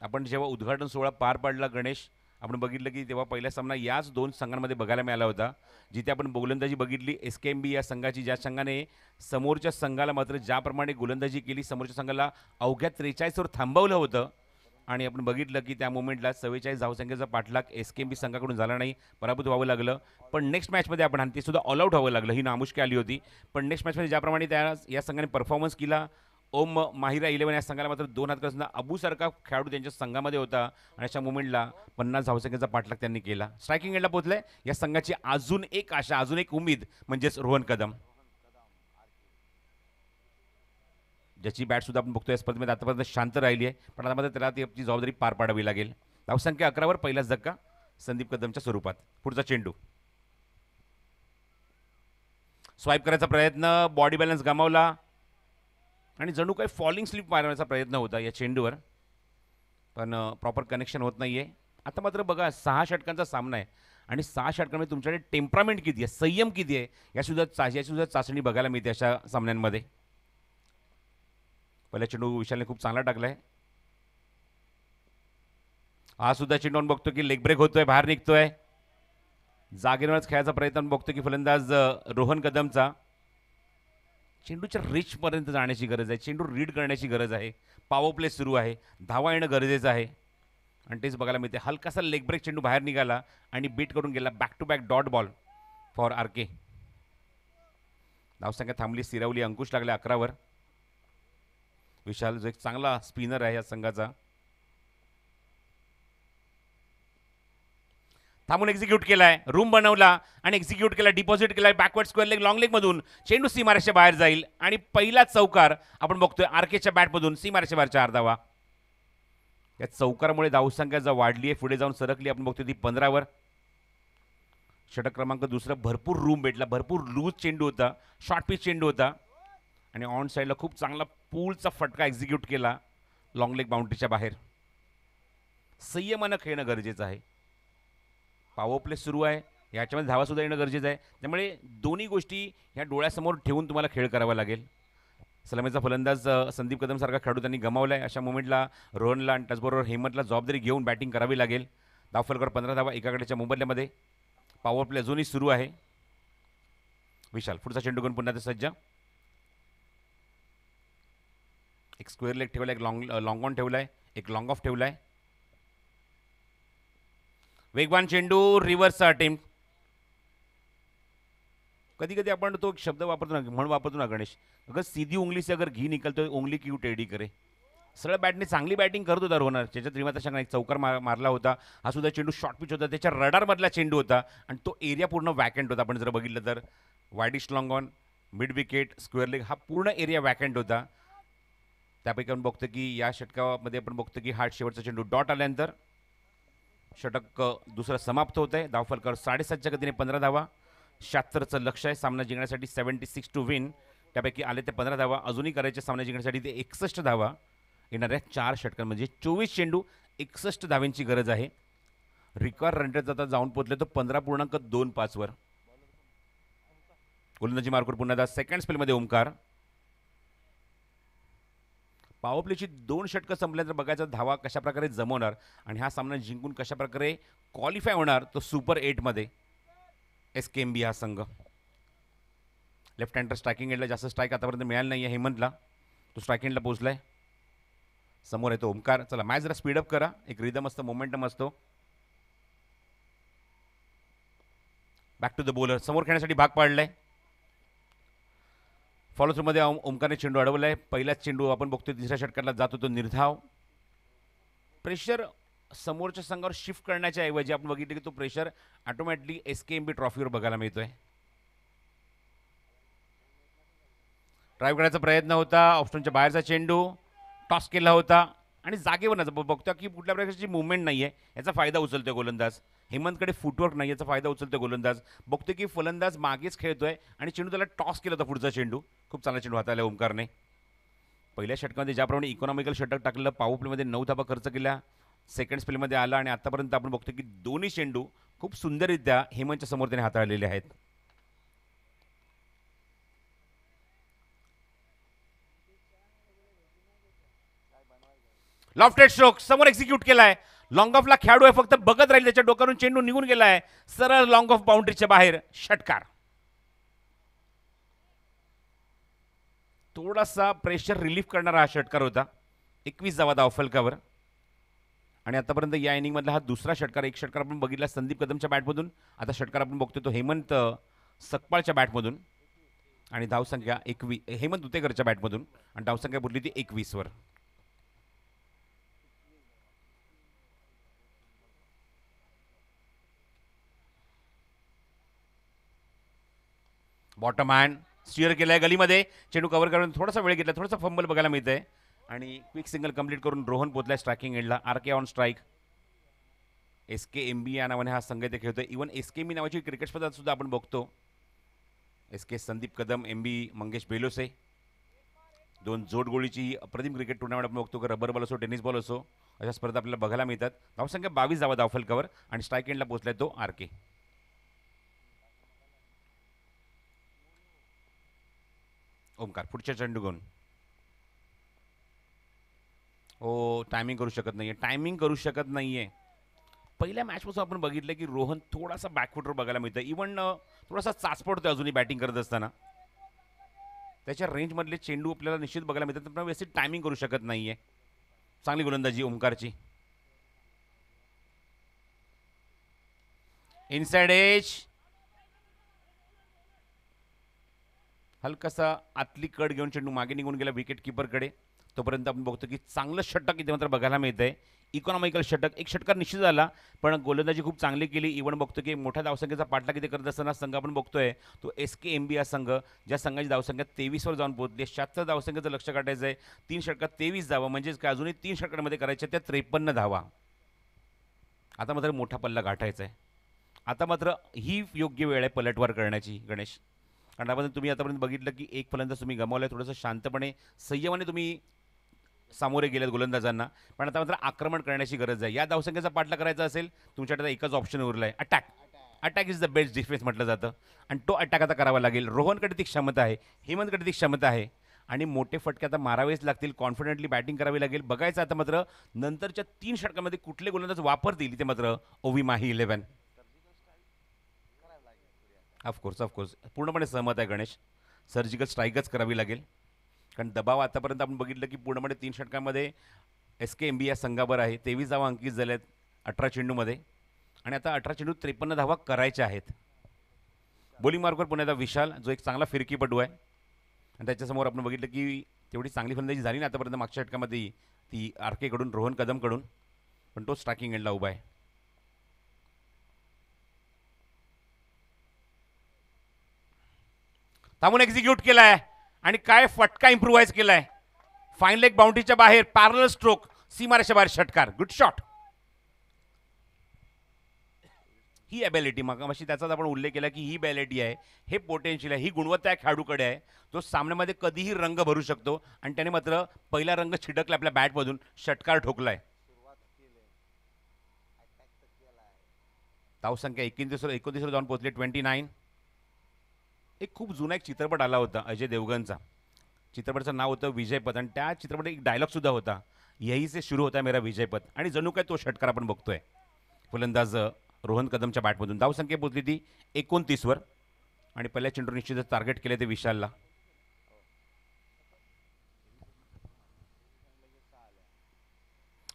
आपण जेव्हा उद्घाटन सोहळा पार पाडला गणेश, आपण बघितलं की तेव्हा पहिला सामना याच 2 संघांमध्ये बघायला मिळाला होता, जिथे आपण गोलंदाजी बघितली SKMB या संघाची, ज्या संघाने समोरच्या संघाला मात्र ज्याप्रमाणे गोलंदाजी केली, समोरच्या संघाला अवघ्या 43वर थांबवलं होतं आणि आपण बघितलं की त्या मोमेंटला 44 धावसंख्येचा पाठलाग SKMB संघाकडून झाला नाही, पराभूत व्हावं लागलं. पण नेक्स्ट मॅचमध्ये आपण आणि ते सुद्धा ऑल आउट व्हावं लागलं, ही नामुष्की आली होती. पण नेक्स्ट मॅचमध्ये ज्याप्रमाणे या संघाने परफॉर्मन्स केला, ओम माहिरा 11 या संघाला मात्र 2 हात करताना अबूसारखा खेळाडू त्यांच्या संघामध्ये होता आणि अशा मुमेंटला 50 धावसंख्येचा पाठलाग त्यांनी केला. स्ट्रायकिंग एंडला पोहोचले या संघाची अजून एक आशा, अजून एक उमेद म्हणजेच रोहन कदम, ज्याची बॅट सुद्धा आपण बघतोय स्पर्धेमध्ये आतापर्यंत शांत राहिली आहे, पण आता मात्र त्याला ती आपली जबाबदारी पार पाडावी लागेल. धावसंख्या 11वर पहिलाच धक्का संदीप कदमच्या स्वरूपात. पुढचा चेंडू स्वाईप करायचा प्रयत्न, बॉडी बॅलन्स गमावला आणि जणू काही फॉलिंग स्लिप मारण्याचा प्रयत्न होता या चेंडूवर, पण प्रॉपर कनेक्शन होत नाहीये. आता मात्र बघा 6 षटकांचा सामना आहे आणि 6 षटकांमध्ये तुमच्याकडे टेम्परामेंट किती आहे, संयम किती आहे, याची चाचणी बघायला मिळते अशा सामन्यांमध्ये. पहिला चेंडू विशालने खूप चांगला टाकलाय. हा सुद्धा चेंडू बघतो की लेग ब्रेक होतोय, बाहेर निघतोय. जागेवरच खेळायचा प्रयत्न बघतो की फलंदाज रोहन कदमचा. चेंडूच्या रिचपर्यंत जाण्याची गरज आहे, चेंडू रीड करण्याची गरज आहे. पॉवर प्ले सुरू आहे, धावा येणं गरजेचं आहे आणि तेच बघायला मिळते. हलकासा लेग ब्रेक चेंडू बाहेर निघाला आणि बीट करून गेला. Back to back dot ball for R K. धावसंख्या थांबली, स्थिरावली, अंकुश लागला 11वर. विशाल जो एक चांगला स्पिनर आहे या संघाचा, थांबून एक्झिक्यूट केलाय, रूम बनवला आणि एक्झिक्यूट केला, डिपॉझिट केलाय backward square leg long leg मधून. चेंडू सीमारेषेच्या बाहेर जाईल आणि पहिला चौकार आपण बघतोय आरकेच्या बॅटमधून सीमारेषेच्या बाहेर 4 धावा. या चौकारामुळे धावसंख्या जर वाढली आहे, पुढे जाऊन सरकली, आपण बघतोय ती 15वर. षटक क्रमांक दुसरं भरपूर रूम भेटला, भरपूर लूज चेंडू होता, शॉर्ट पिच चेंडू होता आणि ऑन साईडला खूप चांगला पूलचा फटका एक्झिक्यूट केला लॉंग लेग बाउंड्रीच्या बाहेर. संयमानं खेळणं गरजेचं आहे. पॉवर प्ले सुरू आहे, याच्यामध्ये धावा सुद्धा येणं गरजेचं आहे. त्यामुळे दोन्ही गोष्टी ह्या डोळ्यासमोर ठेवून तुम्हाला खेळ करावा लागेल. सलामीचा फलंदाज संदीप कदम सारखा खेळाडू त्यांनी गमावला आहे. अशा मोमेंटला रोहनला आणि त्याचबरोबर हेमंतला जबाबदारी घेऊन बॅटिंग करावी लागेल. धावफलकावर 15 धावा एकाकडेच्या मोबदल्यामध्ये. पॉवर प्ले अजूनही सुरू आहे. विशाल पुढचा चेंडू घेऊन पुन्हा ते सज्ज. एक स्क्वेअर लेग ठेवला, एक लॉंग ऑन ठेवलाय, एक लॉंग ऑफ ठेवलाय. वेगवान चेंडू, रिव्हर्स अटेम्प्ट. कधी कधी आपण तो एक शब्द वापरतो ना, म्हण वापरतो ना गणेश, अगर सीधी उंगली से अगर घी निकलतो उंगली क्यों टेढ़ी करे. सरळ बॅटने चांगली बॅटिंग करत होता रोहन. त्याच्या त्रिमाता संघाने एक चौकार मारला होता. हा सुद्धा चेंडू शॉर्ट पिच होता, त्याच्या रडारमधला चेंडू होता आणि तो एरिया पूर्ण वॅकंट होता. आपण जर बघितलं तर widish long on, mid wicket, square leg, हा पूर्ण एरिया वॅकंट होता. त्यापैकी आपण बघतो की या षटकामध्ये आपण बघतो की हा शेवटचा चेंडू डॉट आल्यानंतर षटक दुसरं समाप्त होत आहे. धावफलकावर 7.5च्या गतीने 15 धावा. 76चं लक्ष आहे सामना जिंकण्यासाठी, 76 टू विन. त्यापैकी आले ते 15 धावा, अजूनही करायचे सामना जिंकण्यासाठी ते 61 धावा. येणाऱ्या 4 षटकां म्हणजे 24 चेंडू 61 धाव्यांची गरज आहे. रिक्वायर रन रेट आता जाऊन पोहोचले तो 15.25 वर. गोलंदाजी मार्कवर पुन्हा सेकंड स्पेलमध्ये ओमकार. पॉवर प्लेची 2 षटकं संपल्यानंतर बघायचं धावा कशा प्रकारे जमवणार आणि हा सामना जिंकून कशा प्रकारे क्वालिफाय होणार तो सुपर 8मध्ये. SKMB हा संघ. लेफ्ट हँडर स्ट्रायकिंग एंडला जास्त स्ट्राईक आतापर्यंत मिळाला नाही आहे हेमंतला. तो स्ट्रायकिंग एंडला पोहोचलाय. समोर येतो ओमकार. चला मॅच जरा स्पीडअप करा, एक रिदम असतो, मोमेंटम असतो. बॅक टू द बॉलर, समोर खेळण्यासाठी भाग पाडलाय. फॉलो थ्रूमध्ये ओमकारने चेंडू अडवलाय. पहिलाच चेंडू आपण बघतोय तिसऱ्या षटकाला जातो तो निर्धाव. प्रेशर समोरच्या संघावर शिफ्ट करण्याच्या ऐवजी आपण बघितलं की तो प्रेशर ऑटोमॅटिकली SKMB ट्रॉफीवर बघायला मिळतोय. ड्राईव्ह करायचा प्रयत्न होता, ऑप्शनच्या बाहेरचा चेंडू टॉस केला होता आणि जागेवर बघतो की कुठल्या प्रकारची मुवमेंट नाही आहे, याचा फायदा उचलतोय गोलंदाज. हेमंतकडे फुटवर्क नाही, याचा फायदा उचलतोय गोलंदाज. बघतो की फलंदाज मागेच खेळतोय आणि चेंडू त्याला टॉस केला होता पुढचा चेंडू. खूप चांगला चेंडू हाताळला ओमकारने. पहिल्या षटकामध्ये ज्याप्रमाणे इकॉनॉमिकल षटक टाकलं, पॉवर प्लेमध्ये 9 धावा खर्च केल्या, सेकंड स्पेलमध्ये आला आणि आतापर्यंत आपण बघतो की दोन्ही चेंडू खूप सुंदररित्या हेमंतच्या समोर त्याने हाताळलेले आहेत. लॉफ्टेड स्ट्रोक समोर एक्झिक्यूट केलाय. लॉंग ऑफला खेळाडू आहे, फक्त बघत राहील, त्याच्या डोक्यावरून चेंडू निघून गेलाय सरळ लॉंग ऑफ बाउंड्रीच्या बाहेर. षटकार. थोडासा प्रेशर रिलीफ करणारा हा षटकार होता. 21 धावा धावफलकावर आणि आतापर्यंत या इनिंगमधला हा दुसरा षटकार. एक षटकार आपण बघितला संदीप कदमच्या बॅटमधून, आता षटकार आपण बघतोय तो हेमंत सकपाळच्या बॅटमधून आणि धावसंख्या 21 हेमंत उतेकरच्या बॅटमधून आणि धावसंख्या बुडली ती 21 वर. बॉटम हँड स्टिअर केलाय गलीमध्ये, चेंडू कव्हर करून थोडासा वेळ घेतला, थोडासा फंबल बघायला मिळतंय आणि क्विक सिंगल कंप्लीट करून रोहन पोचलाय स्ट्रायकिंग एंडला. RK on strike. SKMB या नावाने हा संघ इथे खेळतोय. इव्हन SKMB नावाची क्रिकेट स्पर्धा सुद्धा आपण बघतो. SK Sandeep Kadam, MB Mangesh Belose. 2 जोडगोळीची अप्रतिम क्रिकेट टुर्नामेंट आपण बघतो, रबर बॉल असो, टेनिस बॉल असो, अशा स्पर्धा आपल्याला बघायला मिळतात. धावसंख्या 22 धावा धावफलकावर आणि स्ट्राईक एंडला पोचलाय तो RK. ओमकार पुढच्या चेंडू घेऊन. टायमिंग करू शकत नाहीये, टायमिंग करू शकत नाहीये. पहिल्या मॅचपासून आपण बघितलं की रोहन थोडासा बॅकफुटवर बघायला मिळतं. इव्हन थोडासा चाचपडतोय अजूनही बॅटिंग करत असताना. त्याच्या रेंजमधले चेंडू आपल्याला निश्चित बघायला मिळतात, पण व्यवस्थित टायमिंग करू शकत नाहीये. चांगली गोलंदाजी ओमकारची. इनसाइड एज, हलकासा आतली कड घेऊन चेंडू मागे निघून गेला विकेट किपरकडे. तोपर्यंत आपण बघतो की चांगलं षटक इथे मात्र बघायला मिळतंय. इकॉनॉमिकल षटक, एक षटकार निश्चित झाला, पण गोलंदाजी खूप चांगली केली. इव्हन बघतो की मोठ्या धावसंख्येचा पाठलाग इथे करत असताना संघ आपण बघतोय तो SKMB हा संघ, ज्या संघाची धावसंख्या 23 वर जाऊन पोहोचली. 76 धावसंख्येचं लक्ष काढायचं आहे. 3 षटकात 23 धावा, म्हणजेच काय अजूनही 3 षटकांमध्ये करायच्या त्या 53 धावा. आता मात्र मोठा पल्ला गाठायचा आहे. आता मात्र ही योग्य वेळ आहे पलटवार करण्याची गणेश. कारण आपण तुम्ही आतापर्यंत बघितलं की एक फलंदाज तुम्ही गमावलाय, थोडंसं शांतपणे संयमाने तुम्ही सामोरे गेलेत गोलंदाजांना, पण आता मात्र आक्रमण करण्याची गरज आहे. या धावसंख्येचा पाठला करायचा असेल तुमच्याकडे एकच ऑप्शन उरला आहे, attack. Attack is the best defence म्हटलं जातं, आणि तो अटॅक आता करावा लागेल. रोहनकडे ती क्षमता आहे, हेमंतकडे ती क्षमता आहे, आणि मोठे फटके आता मारावेच लागतील. कॉन्फिडेंटली बॅटिंग करावी लागेल. बघायचं आता मात्र नंतरच्या 3 षटकामध्ये कुठले गोलंदाज वापरतील ते मात्र ओवी माही 11. ऑफकोर्स पूर्णपणे सहमत आहे गणेश. सर्जिकल स्ट्राईकच करावी लागेल, कारण दबाव आतापर्यंत आपण बघितलं की पूर्णपणे 3 षटकांमध्ये SKMB या संघावर आहे. 23 धावा अंकित झाल्यात 18 चेंडूमध्ये, आणि आता 18 चेंडू 53 धावा करायच्या आहेत. बॉलिंग मार्कवर पुण्याचा विशाल, जो एक चांगला फिरकीपटू आहे, आणि त्याच्यासमोर आपण बघितलं की तेवढी चांगली फलंदाजी झाली ना आतापर्यंत मागच्या षटकामध्ये ती RK रोहन कदमकडून, पण तो स्ट्रायकिंग एंडला उभा आहे. थांबून एक्झिक्यूट केलाय, आणि काय फटका इम्प्रुव्हाइज केलाय. फाईन लेग बाउंड्रीच्या बाहेर, पॅरलल स्ट्रोक, सीमारेषा बाहेर षटकार. Good shot. ही ॲबिलिटी, मगाशी त्याचाच आपण उल्लेख केला की ही ॲबिलिटी आहे, हे पोटेन्शियल आहे, ही गुणवत्ता खेळाडूकडे आहे. तो सामन्यामध्ये कधीही रंग भरू शकतो, आणि त्याने मात्र पहिला रंग छिडकला आपल्या बॅटमधून, षटकार ठोकलाय. धावसंख्या 29 वर जाऊन पोहोचले 29. एक खूप जुना एक चित्रपट आला होता अजय देवगनचा. चित्रपटाचं नाव होतं विजयपथ, आणि त्या चित्रपटात एक डायलॉग सुद्धा होता, यही से शुरू होता मेरा विजयपथ. आणि जणू काय तो षटकार आपण बघतोय फलंदाज रोहन कदमच्या बॅटमधून. धावसंख्या पोहोचली ती 29 वर, आणि पहिल्या चेंडू निश्चितच टार्गेट केले ते विशालला.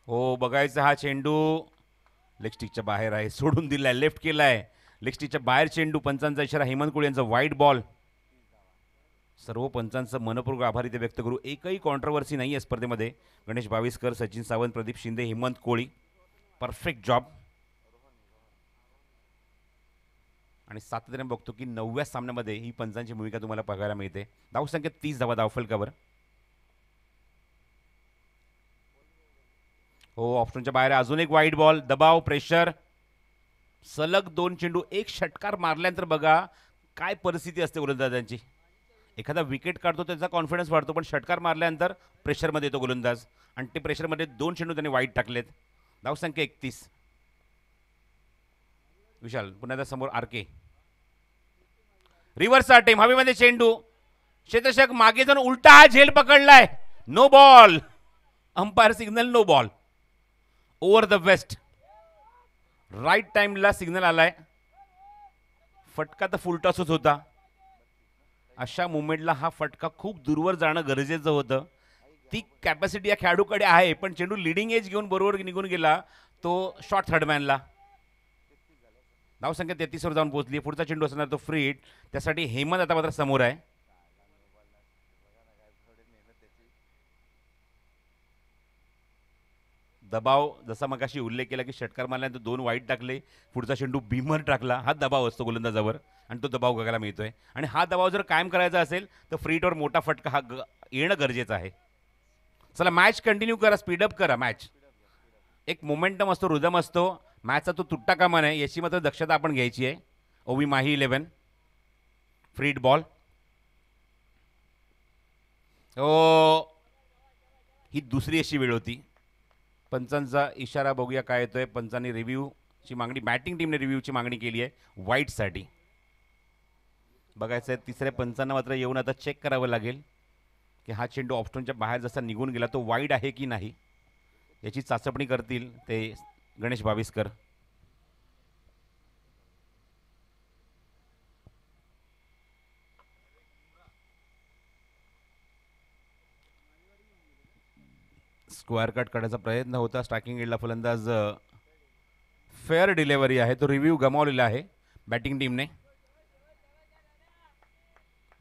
हो, बघायचं हा चेंडू लेगस्टिकच्या बाहेर आहे, सोडून दिलाय, लेफ्ट केलाय. लेगस्टिकच्या बाहेर चेंडू. पंचांचा इशारा हेमंत कोळी यांचा वाईट बॉल. सर्व पंचांचं मनपूर्वक आभार इथे व्यक्त करू. एकही कॉन्ट्रोवर्सी नाही आहे स्पर्धेमध्ये. गणेश भाविस्कर, सचिन सावंत, प्रदीप शिंदे, हेमंत कोळी, परफेक्ट जॉब. आणि सातत्याने बघतो की 9व्या सामन्यामध्ये ही पंचांची भूमिका तुम्हाला बघायला मिळते. धावसंख्या 30 धावा धावफलकावर. हो, ऑप्शनच्या बाहेर अजून एक वाईट बॉल. दबाव, प्रेशर, सलग 2 चेंडू, एक षटकार मारल्यानंतर बघा काय परिस्थिती असते गोलंदाजांची. एखादा विकेट काढतो त्याचा कॉन्फिडन्स वाढतो, पण षटकार मारल्यानंतर प्रेशरमध्ये येतो गोलंदाज, आणि ते प्रेशरमध्ये 2 चेंडू त्यांनी वाईट टाकलेत. धावसंख्या 31. विशाल पुन्हा समोर RK. रिव्हर्स अटेम्प्ट, हवेमध्ये चेंडू, क्षेत्ररक्षक मागे जाऊन उलटा हा झेल पकडलाय. No ball. Umpire signal no ball. Over the waist. Right टाइमला सिग्नल आलाय. फटका तर फुलटॉसच होता. अशा मुवमेंटला हा फटका खूप दूरवर जाणं गरजेचं होतं. ती कॅपॅसिटी या खेळाडूकडे आहे, पण चेंडू लिडिंग एज घेऊन बरोबर निघून गेला तो शॉर्ट थर्डमॅनला. धावसंख्या 33 वर जाऊन पोहोचली. पुढचा चेंडू असणार तो फ्री हिट. त्यासाठी हेमंत आता मात्र समोर आहे. दबाव, जसा मगाशी उल्लेख केला की षटकार मारल्यानंतर 2 वाईट टाकले, पुढचा चेंडू बीमर टाकला. हा दबाव असतो गोलंदाजावर, आणि तो दबाव बघायला मिळतोय. आणि हा दबाव जर कायम करायचा असेल तर फ्री हिटवर मोठा फटका हा येणं गरजेचं आहे. चला मॅच कंटिन्यू करा, स्पीडअप करा मॅच. एक मोमेंटम असतो, रुदम असतो मॅचचा, तो तुटता कामा नये याची मात्र दक्षता आपण घ्यायची आहे. ओवी माही 11. Free hit ball. ओ, ही दुसरी अशी वेळ होती. पंचांचा इशारा बघूया काय येतोय. पंचांनी रिव्ह्यूची मागणी, बॅटिंग टीमने रिव्ह्यूची मागणी केली आहे वाईटसाठी. बघायचं आहे तिसऱ्या पंचांना मात्र येऊन आता चेक करावं लागेल की हा चेंडू ऑप्शनच्या बाहेर जसा निघून गेला तो वाईड आहे की नाही, याची चाचपणी करतील ते गणेश भाविस्कर. स्क्वेअर कट करण्याचा प्रयत्न होता. स्ट्रायकिंग एंडला फलंदाज फेअर डिलेव्हरी आहे, तो रिव्ह्यू गमावलेला आहे बॅटिंग टीमने.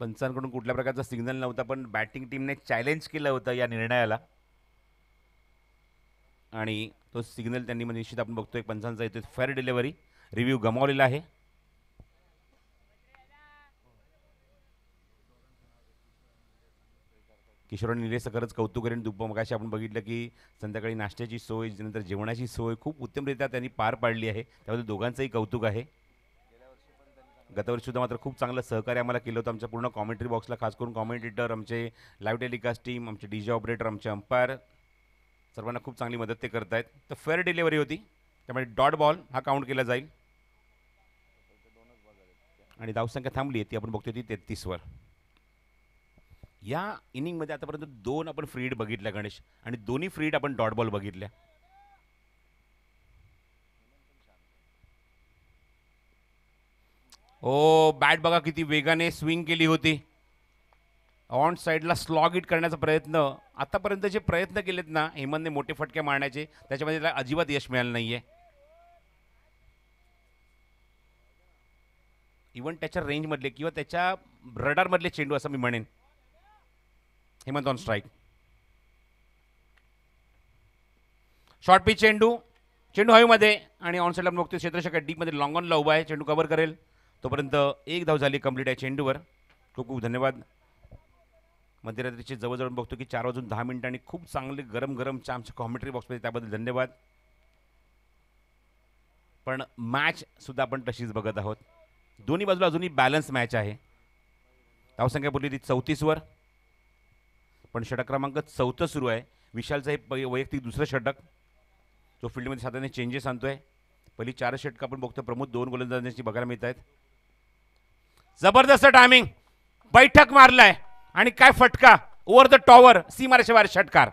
पंचांकडून कुठल्या प्रकारचा सिग्नल नव्हता, पण बॅटिंग टीमने चॅलेंज केलं होतं या निर्णयाला आणि तो सिग्नल त्यांनी म्हणजे निश्चित आपण बघतोय पंचांचा येतो. फेअर डिलेव्हरी, रिव्ह्यू गमावलेला आहे. किशोर निलेशचं खरंच कौतुक करेन. मगाशी आपण बघितलं की संध्याकाळी नाश्त्याची सोय, नंतर जेवणाची सोय खूप उत्तमरित्या त्यांनी पार पाडली आहे, त्याबद्दल दोघांचंही कौतुक आहे. गतवर्षी सुद्धा मात्र खूप चांगलं सहकार्य आम्हाला केलं होतं आमच्या पूर्ण कॉमेंट्री बॉक्सला, खास करून कॉमेंटेटर, आमचे लाईव्ह टेलिकास्ट टीम, आमचे डीजे ऑपरेटर, आमचे अंपायर, सर्वांना खूप चांगली मदत ते करत आहेत. तर फेअर डिलिव्हरी होती, त्यामुळे डॉट बॉल हा काउंट केला जाईल आणि धावसंख्या थांबली आहे ती आपण बघतोय ती 33 वर. या इनिंगमध्ये आतापर्यंत 2 आपण फ्री हिट बघितल्या गणेश, आणि दोन्ही फ्री हिट आपण डॉट बॉल बघितल्या. ओ बॅट बघा किती वेगाने स्विंग केली होती. ऑन साईडला स्लॉग हिट करण्याचा प्रयत्न, आतापर्यंत जे प्रयत्न केलेत ना हेमंतने मोठे फटके मारण्याचे, त्याच्यामध्ये त्याला अजिबात यश मिळालं नाहीये. इव्हन त्याच्या रेंजमधले किंवा त्याच्या रडारमधले चेंडू असं मी म्हणेन. Hemant on strike, short pitch चेंडू, चेंडू हवेमध्ये आणि ऑन साईडला बघतोय क्षेत्ररक्षक डीपमध्ये लॉंग ऑनला उभा आहे, चेंडू कव्हर करेल. तोपर्यंत एक धाव झाली कंप्लीट आहे चेंडूवर. खूप खूप धन्यवाद. मध्यरात्रीचे जवळजवळ बघतो की 4:10 खूप चांगले गरम गरम च्या आमच्या कॉमेंट्री बॉक्समध्ये, त्याबद्दल धन्यवाद. पण मॅच सुद्धा आपण तशीच बघत आहोत. दोन्ही बाजूला अजूनही बॅलन्स मॅच आहे. धावसंख्या बोलली ती 34 वर, पण षटक क्रमांक 4 सुरू आहे. विशालचं हे वैयक्तिक दुसरं षटक, जो फील्डमध्ये साधारण चेंजेस आणतोय. पहिली 4 षटकं आपण बघतो प्रमुख 2 गोलंदाजांची बघायला मिळत आहेत. जबरदस्त टायमिंग, बैठक मारलाय आणि काय फटका, ओव्हर द टॉवर, सीमारेषेवर षटकार.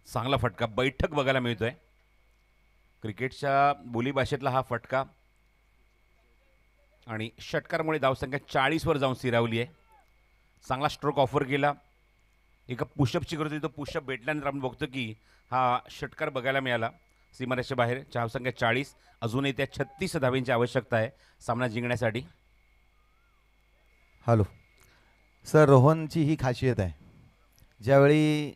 चांगला फटका, बैठक बघायला मिळतोय. क्रिकेटच्या बोलीभाषेतला हा फटका आणि षटकारमुळे धावसंख्या 40 वर जाऊन स्थिरावली आहे. चांगला स्ट्रोक ऑफर केला, एका पुशअपची गरज होती, तो पुशअप भेटल्यानंतर आपण बघतो की हा षटकार बघायला मिळाला. सीमारेषे बाहेर, धावसंख्या 40, अजूनही त्या 36 धावांची आवश्यकता आहे सामना जिंकण्यासाठी. हॅलो सर, रोहनची ही खासियत आहे, ज्यावेळी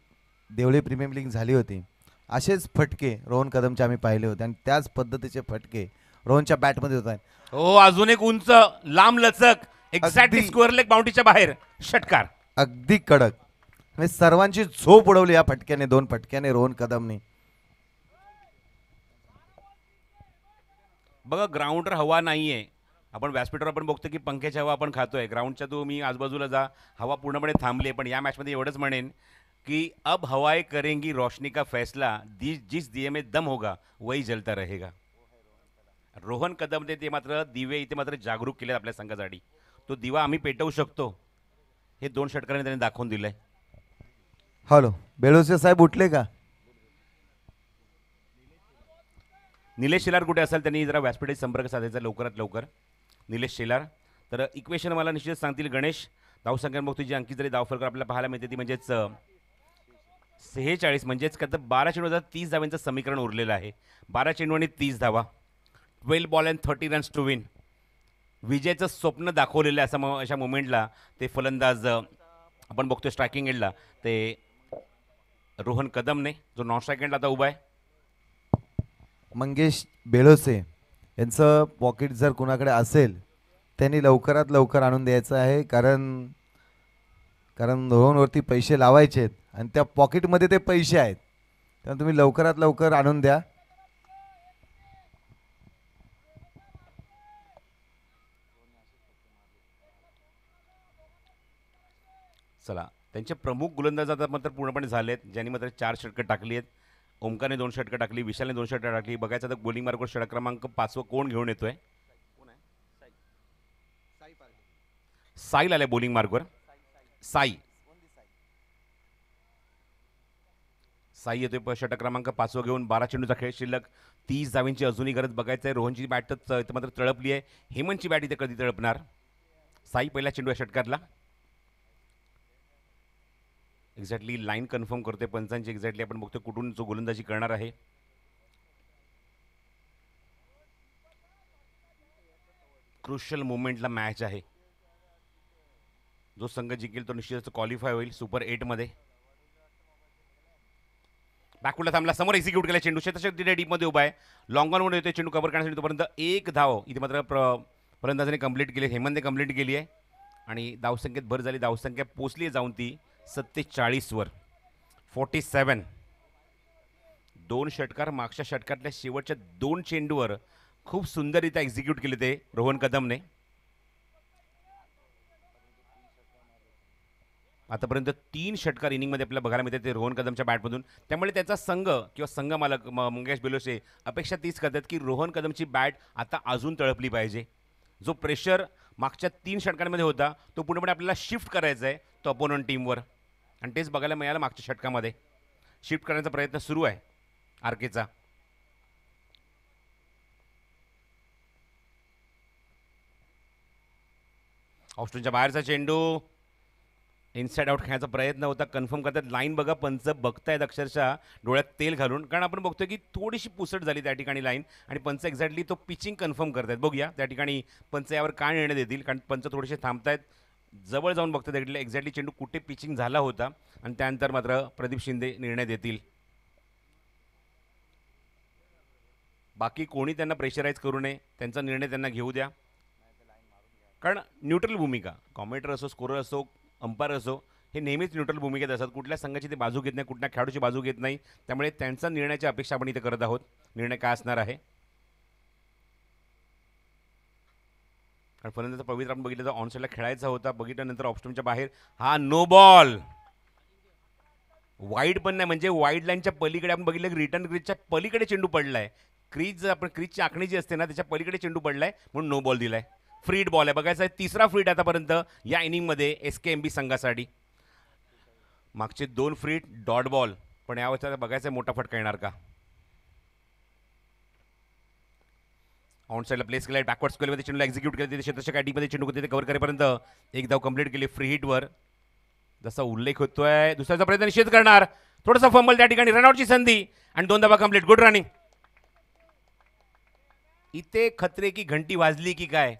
देवळी प्रीमियम लीग झाली होती असेच फटके रोहन कदमचे आम्ही पाहिले होते आणि त्याच पद्धतीचे फटके रोहनच्या बॅटमध्ये होत आहेत. हो, अजून एक उंच लांब लचक, एक्झॅक्टली स्क्वेअर लेग बाउंड्रीच्या बाहेर षटकार, अगदी कडक. म्हणजे सर्वांची झोप उडवली या फटक्याने, 2 फटक्याने रोहन कदमने. बघा ग्राउंडवर हवा नाहीये, आपण व्यासपीठावर आपण बघतो की पंख्याची हवा आपण खातोय. ग्राउंडच्या तुम्ही आजूबाजूला जा, हवा पूर्णपणे थांबली आहे. पण या मॅचमध्ये एवढंच म्हणेन की अब हवाएं करेंगी रोशनी का फैसला, जिस दिए में दम होगा वही जलता रहेगा. रोहन कदम ते मात्र दिवे इथे मात्र जागरूक केले आपल्या संघासाठी. तो दिवा आम्ही पेटवू शकतो, हे 2 षटकारांनी त्यांनी दाखवून दिलंय. हॅलो, बेळोसे साहेब उठले का? निलेश शेलार कुठे असेल, त्यांनी जरा व्यासपीठाशी संपर्क साधायचा लवकरात लवकर. निलेश शेलार तर इक्वेशन मला निश्चित सांगतील गणेश. धावसंख्या बघतो जी अंकित जरी धावफलक आपल्याला पाहायला मिळते ती म्हणजेच 46, म्हणजेच का तर 12 चेंडू 30 धावांचं समीकरण उरलेलं आहे. 12 चेंडू आणि 30 धावा, 12 ball and 30 runs to win. विजयाचं स्वप्न दाखवलेलं आहे असं अशा मोमेंटला ते फलंदाज आपण बघतोय स्ट्रायकिंग एंडला ते रोहन कदमने, जो नॉन स्ट्रायक एंडला आता उभा आहे. मंगेश बेळोसे यांचं पॉकेट जर कुणाकडे असेल त्यांनी लवकरात लवकर आणून द्यायचं आहे, कारण रोहनवरती पैसे लावायचे आहेत आणि त्या पॉकेटमध्ये ते पैसे आहेत, त्यामुळे तुम्ही लवकरात लवकर आणून द्या. चला, त्यांचे प्रमुख गोलंदाज आता मात्र पूर्णपणे झालेत, ज्यांनी मात्र 4 षटकं टाकली आहेत. ओमकारने 2 षटकं टाकली, विशालने 2 षटकं टाकली. बघायचं तर बॉलिंग मार्कवर षटक क्रमांक 5 कोण घेऊन येतोय. साईल आले बॉलिंग मार्कवर. साई येतोय षटक क्रमांक 5 घेऊन. 12 चेंडूचा खेळ शिल्लक. 30 धावींची अजूनही गरज बघायचं आहे. रोहनची बॅट तर इथं मात्र तळपली आहे. हेमंतची बॅट इथे कधी तळपणार. साई पहिला चेंडू आहे षटकातला. एक्झॅक्टली लाईन कन्फर्म करतोय पंचांची. एक्झॅक्टली आपण बघतोय कुठून जो गोलंदाजी करणार आहे. क्रुशियल मोमेंटला मॅच आहे. जो संघ जिंकेल तो निश्चितच क्वालिफाय होईल सुपर 8 मध्ये. बॅकवर्डला थांबला. समोर एक्झिक्यूट केला चेंडू. क्षेत्ररक्षक डीपमध्ये उभा आहे. लॉंग ऑन मध्ये येतोय चेंडू कव्हर करण्यासाठी. तोपर्यंत एक धाव इथे मात्र फलंदाजाने कंप्लीट केली. हेमंतने कंप्लीट केली आहे आणि धावसंख्येत भर झाली. धावसंख्या पोचली जाऊन ती 47 वर. 47. 2 षटकार मागच्या षटकातल्या शेवटच्या 2 चेंडूवर खूप सुंदररित्या एक्झिक्यूट केले ते रोहन कदमने. आतापर्यंत 3 षटकार इनिंगमध्ये आपल्याला बघायला मिळते ते रोहन कदमच्या बॅटमधून. त्यामुळे त्याचा संघ किंवा संघ मालक मंगेश बेलोसे अपेक्षा तीच करतात की रोहन कदमची बॅट आता अजून तळपली पाहिजे. जो प्रेशर मागच्या 3 षटकांमध्ये होता तो पूर्णपणे आपल्याला शिफ्ट करायचा आहे तो अपोनंट टीमवर. आणि तेच बघायला मिळालं मागच्या षटकामध्ये. शिफ्ट करण्याचा प्रयत्न सुरू आहे आरकेचा. ऑस्ट्रेलियाच्या बाहेरचा चेंडू. इनसाइड आउट खेळण्याचा प्रयत्न होता. कन्फर्म करतात. लाईन बघा. पंच बघतायत अक्षरशः डोळ्यात तेल घालून. कारण आपण बघतोय की थोडीशी पुसट झाली त्या ठिकाणी लाईन. आणि पंच एक्झॅक्टली तो पिचिंग कन्फर्म करतायत. बघूया त्या ठिकाणी पंच यावर काय निर्णय देतील. कारण पंच थोडेसे थांबतायत. जवळ जाऊन बघतात एक्झॅक्टली चेंडू कुठे पिचिंग झाला होता. आणि त्यानंतर मात्र प्रदीप शिंदे निर्णय देतील. बाकी कोणी त्यांना प्रेशराईज करू नये. त्यांचा निर्णय त्यांना घेऊ द्या. कारण न्यूट्रल भूमिका कॉमेंटेटर असो स्कोरर असो अंपायर असो हे नेहमीच न्यूट्रल भूमिकेत असतात. कुठल्या संघाची ते बाजू घेत नाही. कुठल्या खेळाडूची बाजू घेत नाही. त्यामुळे त्यांचा निर्णयाची अपेक्षा आपण इथे करत आहोत. निर्णय काय असणार आहे. कारण फलंदाजा पवित्र आपण बघितलं तर ऑनसाईडला खेळायचा होता. बघितल्यानंतर ऑप्शनच्या बाहेर हा नो बॉल. वाईड पण नाही म्हणजे वाईड लाईनच्या पलीकडे आपण बघितलं की रिटर्न क्रीजच्या पलीकडे चेंडू पडलाय. क्रीज आपण क्रीजची आखणी जी असते ना त्याच्या पलीकडे चेंडू पडलाय म्हणून नो बॉल दिलाय. फ्रीड बॉल आहे. बघायचा आहे 3रा फ्रीड आतापर्यंत या इनिंगमध्ये SKMB संघासाठी. मागचे 2 फ्रीड डॉट बॉल. पण यावर बघायचं आहे मोठा फटका येणार का. ऑन साईडला प्लेस केला. बॅकवर्ड स्क्वेअरमध्ये चेंडूला एक्झिक्यूट केलं. तिथे क्षेत्ररक्षक डीपमध्ये चेंडू तिथे कव्हर करेपर्यंत एक धाव कंप्लीट केली फ्री हिटवर. जसा उल्लेख होतोय दुसऱ्याचा प्रयत्न निश्चित करणार. थोडासा फंबल त्या ठिकाणी. रनआउटची संधी आणि 2 धावा कंप्लीट. Good running. इथे खतरे की घंटी वाजली की काय.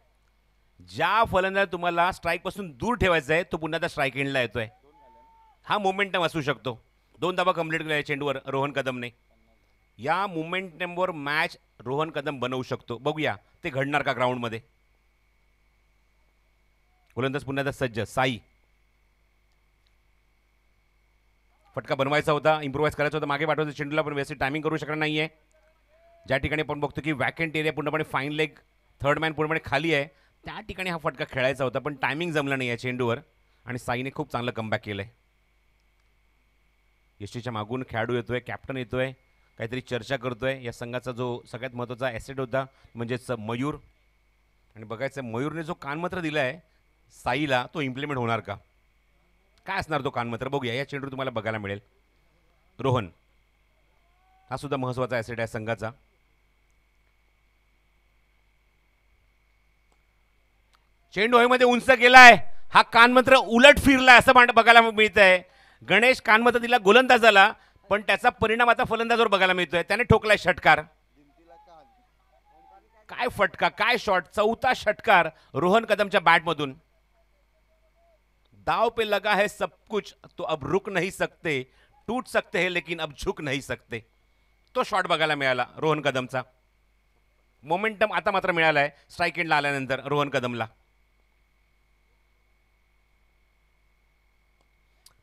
ज्या फलंदाज तुम्हाला स्ट्राईक पासून दूर ठेवायचा आहे तो पुन्हा त्या स्ट्राईक एंडला येतोय. हा मोमेंटम असू शकतो. 2 धावा कंप्लीट केल्या चेंडूवर रोहन कदमने. या मोमेंटमवर मॅच रोहन कदम बनवू शकतो. बघूया ते घडणार का ग्राउंडमध्ये. गोलंदाज पुन्हा सज्ज. साई. फटका बनवायचा होता. इम्प्रोवाइज करायचा होता. मागे पाठवायचं चेंडूला पण व्यवस्थित टायमिंग करू शकणार नाहीये. ज्या ठिकाणी आपण बघतो की वॅकंट एरिया पूर्णपणे फाईन लेग थर्ड मॅन पूर्णपणे खाली आहे त्या ठिकाणी हा फटका खेळायचा होता पण टायमिंग जमला नाही आहे चेंडूवर. आणि साईने खूप चांगलं कमबॅक केलंय. यष्टीच्या मागून खेळाडू येतोय. कॅप्टन येतोय. काहीतरी चर्चा करतोय. या संघाचा जो सगळ्यात महत्त्वाचा ॲसेट होता म्हणजेच मयूर. आणि बघायचं मयूरने जो कानमंत्र दिलाय साईला तो इम्प्लिमेंट होणार का. काय असणार तो कानमंत्र बघूया. या चेंडूवर तुम्हाला बघायला मिळेल. रोहन हा सुद्धा महत्त्वाचा ॲसेट आहे संघाचा. चेंडू हवेमध्ये उंच गेलाय. हा कानमंत्र उलट फिरलाय असं बघायला मिळत आहे. गणेश कानमंत्र दिला गोलंदाजाला पण त्याचा परिणाम आता फलंदाजावर बघायला मिळतोय. त्याने ठोकलाय षटकार. काय फटका काय शॉट. 4था षटकार रोहन कदमच्या बॅटमधून. दाव पे लगा है सब कुछ तो अब रुक नहीं सकते. टूट सकते हैं लेकिन अब झुक नहीं सकते. तो शॉट बघायला मिळाला रोहन कदमचा. मोमेंटम आता मात्र मिळालाय स्ट्राईक एंडला आल्यानंतर रोहन कदमला.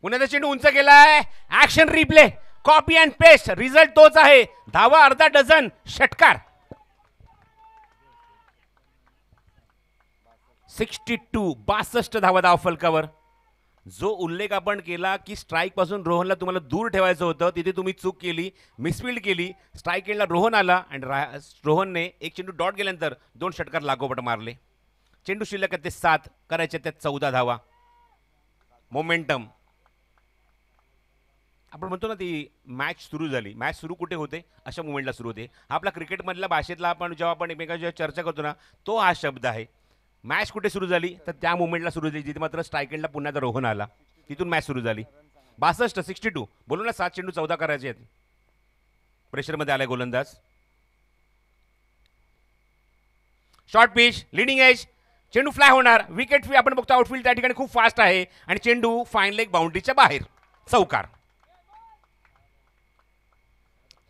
पुन्हा चेंडू उंच गेलाय. Action replay copy and paste. Result तोच आहे. धावा अर्धा डझन. षटकार. 62 धावा धाव फलकावर. जो उल्लेख आपण केला की स्ट्राईक पासून रोहनला तुम्हाला दूर ठेवायचं होतं तिथे तुम्ही चूक केली. मिसफिल्ड केली. स्ट्राईक एंडला रोहन आला आणि रोहनने एक चेंडू डॉट गेल्यानंतर 2 षटकार लागोपाठ मारले. चेंडू शिल्लक ते 7 करायचे त्यात 14 धावा. मोमेंटम आपण म्हणतो ना ती मॅच सुरू झाली. मॅच सुरू कुठे होते? अशा मुवमेंटला सुरू होते. हा आपला क्रिकेटमधल्या भाषेतला आपण जेव्हा आपण एकमेकांशी चर्चा करतो ना, तो हा शब्द आहे. मॅच कुठे सुरू झाली? तर त्या मुवमेंटला सुरू झाली जिथे मात्र स्ट्राईक एंडला पुन्हा एकदा रोहन आला. तिथून मॅच सुरू झाली. 62 62 बोलू ना, 7 चेंडू 14 करायचे आहेत. प्रेशरमध्ये आलाय गोलंदाज. शॉर्ट पिच, लिडिंग एज, चेंडू फ्लाय होणार. Wicket free. आपण बघतो आउटफील्ड त्या ठिकाणी खूप फास्ट आहे आणि चेंडू फाईन लेग बाउंड्रीच्या बाहेर. चौकार.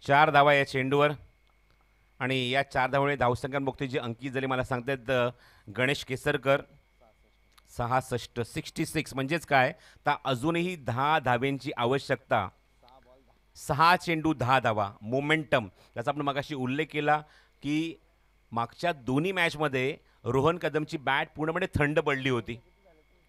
4 धावा या चेंडूवर आणि या 4 धावामुळे धावसंख्या बघतोय जी अंकित झाली मला सांगतायत गणेश केसरकर. 66 66 म्हणजेच काय, तर अजूनही 10 धाब्यांची आवश्यकता. 6 चेंडू 10 धावा. मोमेंटम त्याचा आपण मगाशी उल्लेख केला की मागच्या दोन्ही मॅचमध्ये रोहन कदमची बॅट पूर्णपणे थंड पडली होती.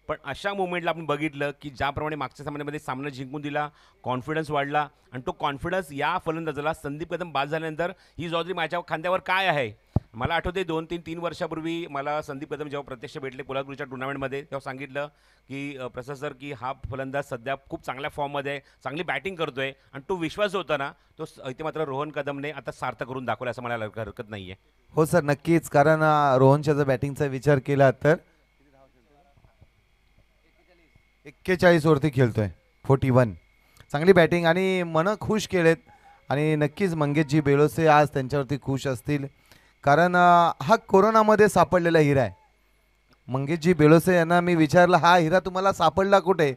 पण अशा मुवमेंटला आपण बघितलं की ज्याप्रमाणे मागच्या सामन्यामध्ये सामना जिंकून दिला, कॉन्फिडन्स वाढला आणि तो कॉन्फिडन्स या फलंदाजाला संदीप कदम बाद झाल्यानंतर ही जबाबदारी माझ्या खांद्यावर काय आहे. मला आठवते 2-3 वर्षापूर्वी मला संदीप कदम जेव्हा प्रत्यक्ष भेटले कोल्हापूरच्या टुर्नामेंटमध्ये, तेव्हा सांगितलं की प्रसाद सर की हा फलंदाज सध्या खूप चांगल्या फॉर्ममध्ये आहे, चांगली बॅटिंग करतोय आणि तो विश्वास होता ना, तो इथे मात्र रोहन कदमने आता सार्थ करून दाखवला असं मला हरकत नाही आहे. हो सर, नक्कीच. कारण रोहनच्या जर बॅटिंगचा विचार केला तर 41 वरती खेळतोय. 41 चांगली बॅटिंग आणि मन खुश केलेत आणि नक्कीच मंगेशजी बेलोसे आज त्यांच्यावरती खुश असतील. कारण हा कोरोनामध्ये सापडलेला हिरा आहे. मंगेशजी बेलोसे यांना मी विचारलं, हा हिरा तुम्हाला सापडला कुठे?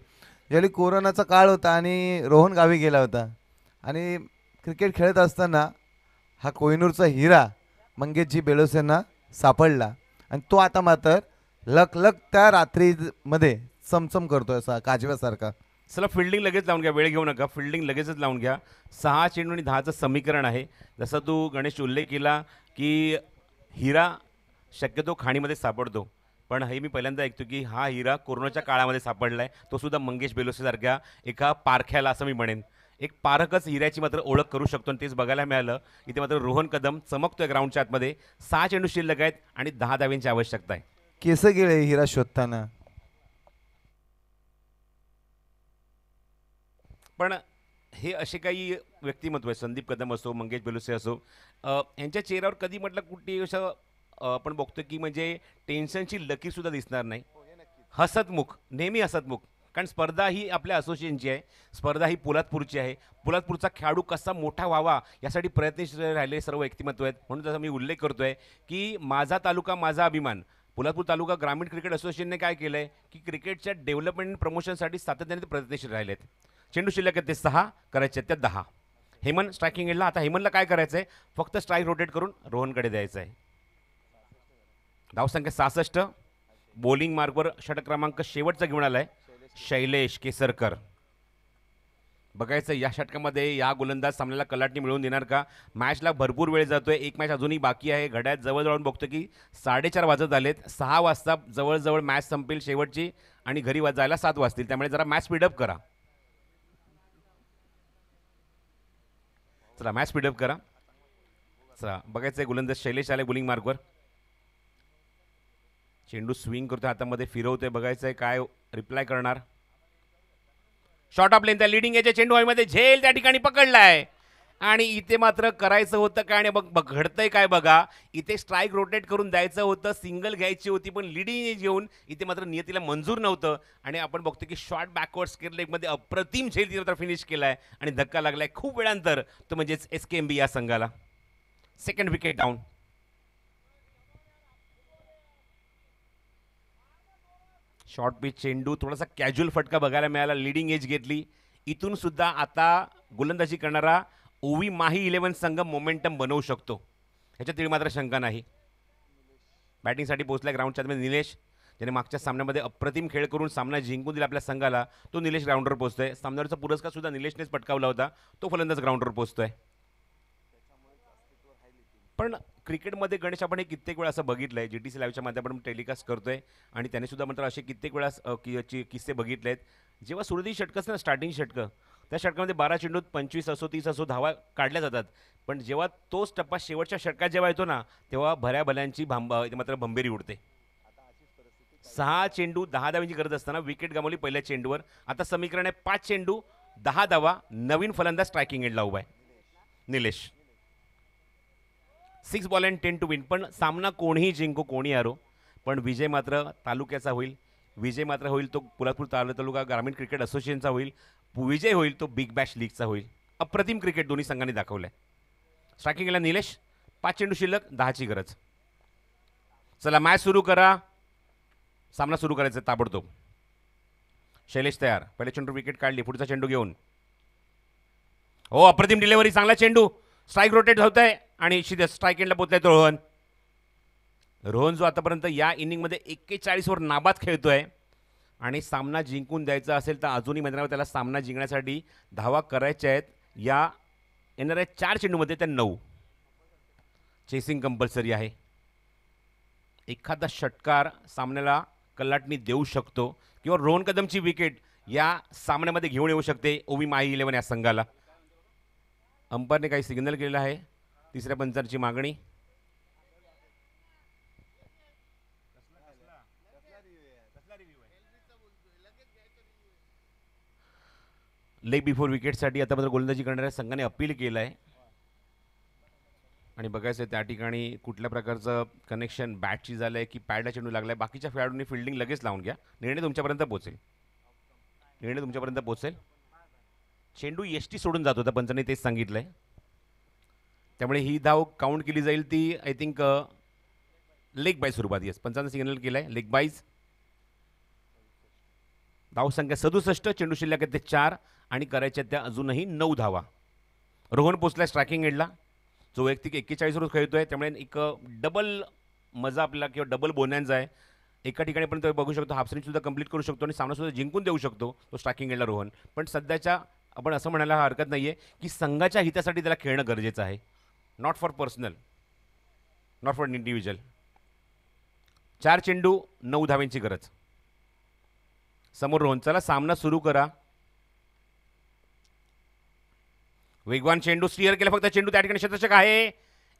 ज्यावेळी कोरोनाचा काळ होता आणि रोहन गावी गेला होता आणि क्रिकेट खेळत असताना हा कोहिनूरचा हिरा मंगेशजी बेलोसेंना सापडला आणि तो आता मात्र लक लक त्या रात्रीमध्ये चमचम करतोय असा काजव्यासारखा. चला फिल्डिंग लगेच लावून घ्या, वेळ घेऊ नका, फिल्डिंग लगेचच लावून घ्या. 6 चेंडू आणि 10चं समीकरण आहे. जसं तू गणेश उल्लेख केला की हिरा शक्यतो खाणीमध्ये सापडतो, पण हे मी पहिल्यांदा ऐकतो की हा हिरा कोरोनाच्या काळामध्ये सापडला आहे, तो सुद्धा मंगेश बेलोसेसारख्या एका पारख्याला, असं मी म्हणेन. एक पारखच हिऱ्याची मात्र ओळख करू शकतो आणि तेच बघायला मिळालं. इथे मात्र रोहन कदम चमकतोय ग्राउंडच्या आतमध्ये. 6 चेंडू शिल्लक आहेत आणि 10 धाव्यांची आवश्यकता आहे. केस गेले हिरा शोधताना. पण हे असे काही व्यक्तिमत्व आहे, संदीप कदम असो, मंगेश बेलुसे असो, यांच्या चेहऱ्यावर कधी म्हटलं कुठे असं आपण बघतो की म्हणजे टेन्शनची लकीरसुद्धा दिसणार नाही. हसतमुख, नेहमी हसतमुख. कारण स्पर्धा ही आपल्या असोसिएशनची आहे, स्पर्धा ही पोलादपूरची आहे. पोलादपूरचा खेळाडू कसा मोठा व्हावा यासाठी प्रयत्नशील राहिले सर्व व्यक्तिमत्व आहेत. म्हणून त्याचा मी उल्लेख करतोय की माझा तालुका माझा अभिमान. पोलादपूर तालुका ग्रामीण क्रिकेट असोसिएशनने काय केलं आहे की क्रिकेटच्या डेव्हलपमेंट प्रमोशनसाठी सातत्याने ते प्रयत्नशील राहिले आहेत. चेंडू शिल्लक आहेत ते 6, करायचे आहेत त्या 10. हेमंत स्ट्रायकिंग एंडला. आता हेमंतला काय करायचं आहे, फक्त स्ट्राईक रोटेट करून रोहनकडे द्यायचं आहे. धावसंख्या 66. बॉलिंग मार्कवर षटक क्रमांक शेवटचा घेऊन आलाय शैलेश केसरकर. बघायचं या षटकामध्ये या गोलंदाज सामन्याला कलाटणी मिळवून देणार का. मॅचला भरपूर वेळ जातोय, एक मॅच अजूनही बाकी आहे. घड्याळ जवळजवळ बघतो की 4:30 वाजत आलेत. 6 वाजता जवळजवळ मॅच संपेल शेवटची आणि घरी जायला 7 वाजतील. त्यामुळे जरा मॅच स्पीडअप करा. चला मॅच स्पीडअप करा. चला बघायचं आहे गोलंदाज शैलेश आले बॉलिंग मार्कवर. चेंडू स्विंग करतोय हातामध्ये, फिरवतोय. बघायचं आहे काय रिप्लाय करणार. शॉर्ट ऑफ लेंथ आहे, लिडिंग याच्या चेंडू हवेमध्ये झेल त्या ठिकाणी पकडलाय आणि इथे मात्र करायचं होतं काय आणि बघ घडतंय काय बघा. इथे स्ट्राईक रोटेट करून द्यायचं होतं, सिंगल घ्यायची होती, पण लिडिंग घेऊन इथे मात्र नियतीला मंजूर नव्हतं आणि आपण बघतो की शॉर्ट बॅकवर्ड स्केअर लेगमध्ये अप्रतिम झेल तिथे मात्र फिनिश केलाय आणि धक्का लागलाय खूप वेळानंतर, तो म्हणजेच SKMB या संघाला. Second wicket down. Short pitch चेंडू, थोडासा कॅज्युअल फटका बघायला मिळाला. लिडिंग एज घेतली. इथून सुद्धा आता गोलंदाजी करणारा ओवी माही 11 संघ मोमेंटम बनवू शकतो, ह्याच्यात तरी मात्र शंका नाही. बॅटिंगसाठी पोहोचला ग्राउंडच्या आतमध्ये निलेश, ज्याने मागच्या सामन्यामध्ये अप्रतिम खेळ करून सामना जिंकून दिला आपल्या संघाला. तो निलेश ग्राउंडवर पोहोचतोय. सामन्यावरचा पुरस्कार सुद्धा निलेशनेच पटकावला होता. तो फलंदाज ग्राउंडवर पोहोचतोय. पण क्रिकेटमध्ये गणेश आपण हे कित्येक वेळा असं बघितलं आहे, GTC लाईव्हच्या माध्यमातून टेलिकास्ट करतोय आणि त्याने सुद्धा मात्र असे कित्येक वेळा किस्से बघितले आहेत. जेव्हा सुरुवाती षटकं असतं ना, स्टार्टिंग षटकं, त्या षटकामध्ये 12 चेंडूत 25 असो 30 असो धावा काढल्या जातात. पण जेव्हा तोच टप्पा शेवटच्या षटकात जेव्हा येतो ना, तेव्हा भऱ्या भल्यांची मात्र भंबेरी उडते. 6 चेंडू 10 धावांची गरज असताना विकेट गमावली पहिल्या चेंडूवर. आता समीकरण आहे 5 चेंडू 10 धावा. नवीन फलंदाज स्ट्रायकिंग एंडला उभा आहे Nilesh. 6 ball and 10 to win. पण सामना कोणीही जिंको कोणी हारो, पण विजय मात्र तालुक्याचा होईल. विजय मात्र होईल तो पोलादपूर तालुका ग्रामीण क्रिकेट असोसिएशनचा होईल. विजय होईल तो बिग बॅश लीगचा होईल. अप्रतिम क्रिकेट दोन्ही संघांनी दाखवलंय. स्ट्रायकिंग एंडला निलेश. 5 चेंडू शिल्लक, 10ची गरज. चला मॅच सुरू करा. सामना सुरू करायचा ताबडतोब. शैलेश तयार. पहिले चेंडू विकेट काढली. पुढचा चेंडू घेऊन. हो, अप्रतिम डिलिव्हरी. चांगला चेंडू. स्ट्राईक रोटेट होत आहे आणि स्ट्राईक एंडला पोहोचलाय तो रोहन. रोहन जो आतापर्यंत या इनिंगमध्ये 41 वर नाबाद खेळतोय आणि सामना जिंकून द्यायचा असेल तर अजूनही मैदानावर त्याला सामना जिंकण्यासाठी धावा करायच्या आहेत. या येणाऱ्या 4 चेंडूमध्ये त्या 9. चेसिंग कंपल्सरी आहे. एखादा षटकार सामन्याला कलाटणी देऊ शकतो किंवा रोहन कदमची विकेट या सामन्यामध्ये घेऊन येऊ शकते ओवी माही 11 या संघाला. अंपायरने काही सिग्नल केलेला आहे. तिसऱ्या पंचांची मागणी. लेग बिफोर विकेटसाठी आता मात्र गोलंदाजी करणाऱ्या संघाने अपील केलं आहे आणि बघायचं त्या ठिकाणी कुठल्या प्रकारचं कनेक्शन बॅटची झालं आहे की पॅडला चेंडू लागला आहे. बाकीच्या खेळाडूंनी फिल्डिंग लगेच लावून घ्या. निर्णय तुमच्यापर्यंत पोहोचेल. चेंडू एसटी सोडून जात होता, पंचांनी तेच सांगितलं आहे. त्यामुळे ही धाव काउंट केली जाईल ती आय थिंक लेग बाय स्वरूपात. येस, पंचांनी सिग्नल केलं आहे लेग बाईज. धाव संख्या 67. चेंडू शिल्लक आहेत ते 4 आणि करायच्या त्या अजूनही 9 धावा. रोहन पोचलाय स्ट्रायकिंग एंडला जो वैयक्तिक 41 वर खेळतोय. त्यामुळे एक डबल मजा आपला किंवा डबल बोनॅन्झा आहे. एका ठिकाणी पण तो बघू शकतो हाफ सेंचुरी सुद्धा कंप्लीट करू शकतो आणि सामनासुद्धा जिंकून देऊ शकतो तो स्ट्रायकिंग एंडला रोहन. पण सध्याच्या आपण असं म्हणायला हरकत नाही आहे की संघाच्या हितासाठी त्याला खेळणं गरजेचं आहे. Not for personal, not for individual. 4 चेंडू 9 धाव्यांची गरज. समोर रोहन. चला सामना सुरू करा. वेगवान चेंडू स्टीअर केला. फक्त चेंडू त्या ठिकाणी क्षेत्ररक्षक आहे.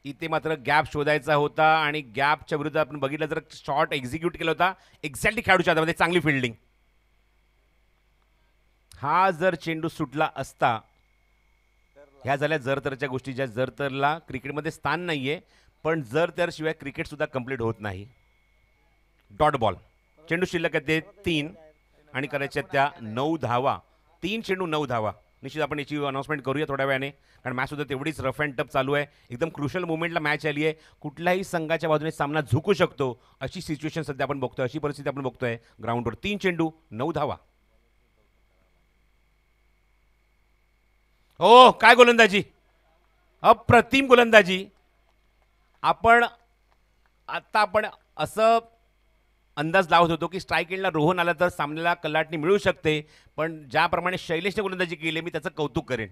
इथे मात्र गॅप शोधायचा होता आणि गॅपच्या विरुद्ध आपण बघितलं तर शॉट एक्झिक्यूट केला होता एक्झॅक्टली खेळाडूच्या हातामध्ये. चांगली फिल्डिंग. हा जर चेंडू सुटला असता, ह्या झाल्या जरतरच्या गोष्टी ज्या जरतरला क्रिकेटमध्ये स्थान नाहीये, पण जरतर शिवाय क्रिकेट सुद्धा कंप्लीट होत नाही. Dot ball. चेंडू शिल्लक आहेत ते 3 आणि करायच्या त्या 9 धावा. 3 चेंडू 9 धावा. निश्चित आपण याची अनाउन्समेंट करूया थोड्या वेळाने, कारण मॅच सुद्धा तेवढीच रफ अँड टफ चालू आहे. एकदम क्रुशल मोमेंटला मॅच आली आहे. कुठल्याही संघाच्या बाजूने सामना झुकू शकतो अशी सिच्युएशन सध्या आपण बघतोय, अशी परिस्थिती आपण बघतोय ग्राउंडवर. 3 चेंडू 9 धावा. ओ काय गोलंदाजी, अप्रतिम गोलंदाजी. आपण असं अंदाज लावत होतो की स्ट्राईक एंडला रोहन आला तर सामन्याला कलाटणी मिळू शकते, पण ज्याप्रमाणे शैलेशने गोलंदाजी केली मी त्याचं कौतुक करेन.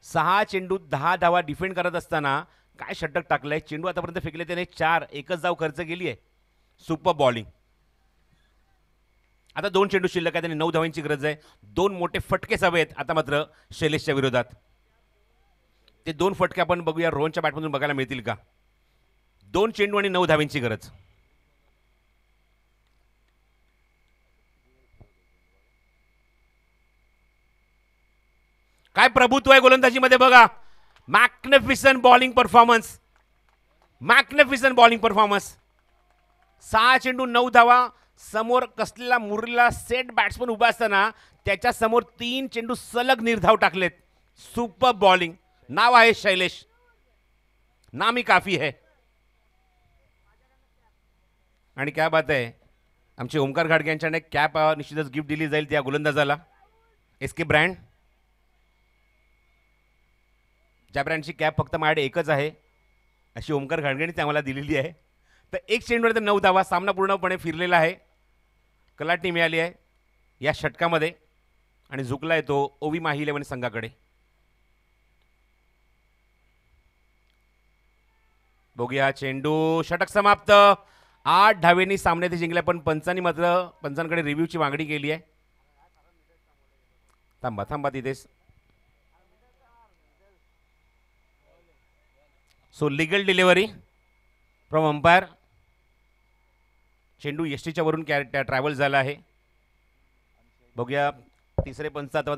6 चेंडू 10 धावा डिफेंड करत असताना काय षटक टाकलंय. चेंडू आतापर्यंत फेकले त्याने 4, एकच धाव खर्च केली आहे. Super bowling. आता 2 चेंडू शिल्लक आहे. त्याने 9 धावांची गरज आहे. 2 मोठे फटके हवेत आता मात्र शैलेशच्या विरोधात. ते 2 फटके आपण बघूया रोहनच्या बॅटमधून बघायला मिळतील का. 2 चेंडू आणि 9 धावांची गरज. काय प्रभुत्व आहे गोलंदाजीमध्ये बघा. Magnificent bowling performance. 6 चेंडू 9 धावा. समोर कसलेला मुरलेला सेट बॅट्समन उभा असताना त्याच्या समोर 3 चेंडू सलग निर्धाव टाकलेत. Super bowling. नाव आहे शैलेश. नाम ही काफी है. आणि काय बात आहे, आमचे ओमकार घाडगे यांच्याने कॅप निश्चितच गिफ्ट दिली जाईल त्या गोलंदाजाला. SK brand. ज्या ब्रँडची कॅप फक्त माझ्याकडे एकच आहे अशी ओमकार घाडगेंनी ती आम्हाला दिलेली आहे. तर 1 चेंडूवर 9 धावा. सामना पूर्णपणे फिरलेला आहे. कलाटणी मिळाली आहे या षटकामध्ये आणि झुकला आहे तो ओवी माही 11 संघाकडे. बघूया चेंडू. षटक समाप्त. 8 धावेंनी सामने ते जिंकले, पण पंचांकडे रिव्ह्यूची मागणी केली आहे. थांबा तिथेच. So legal delivery from umpire. चेंडू एसटीच्या वरून ट्रॅव्हल झाला आहे. बघूया तिसरे पंच आता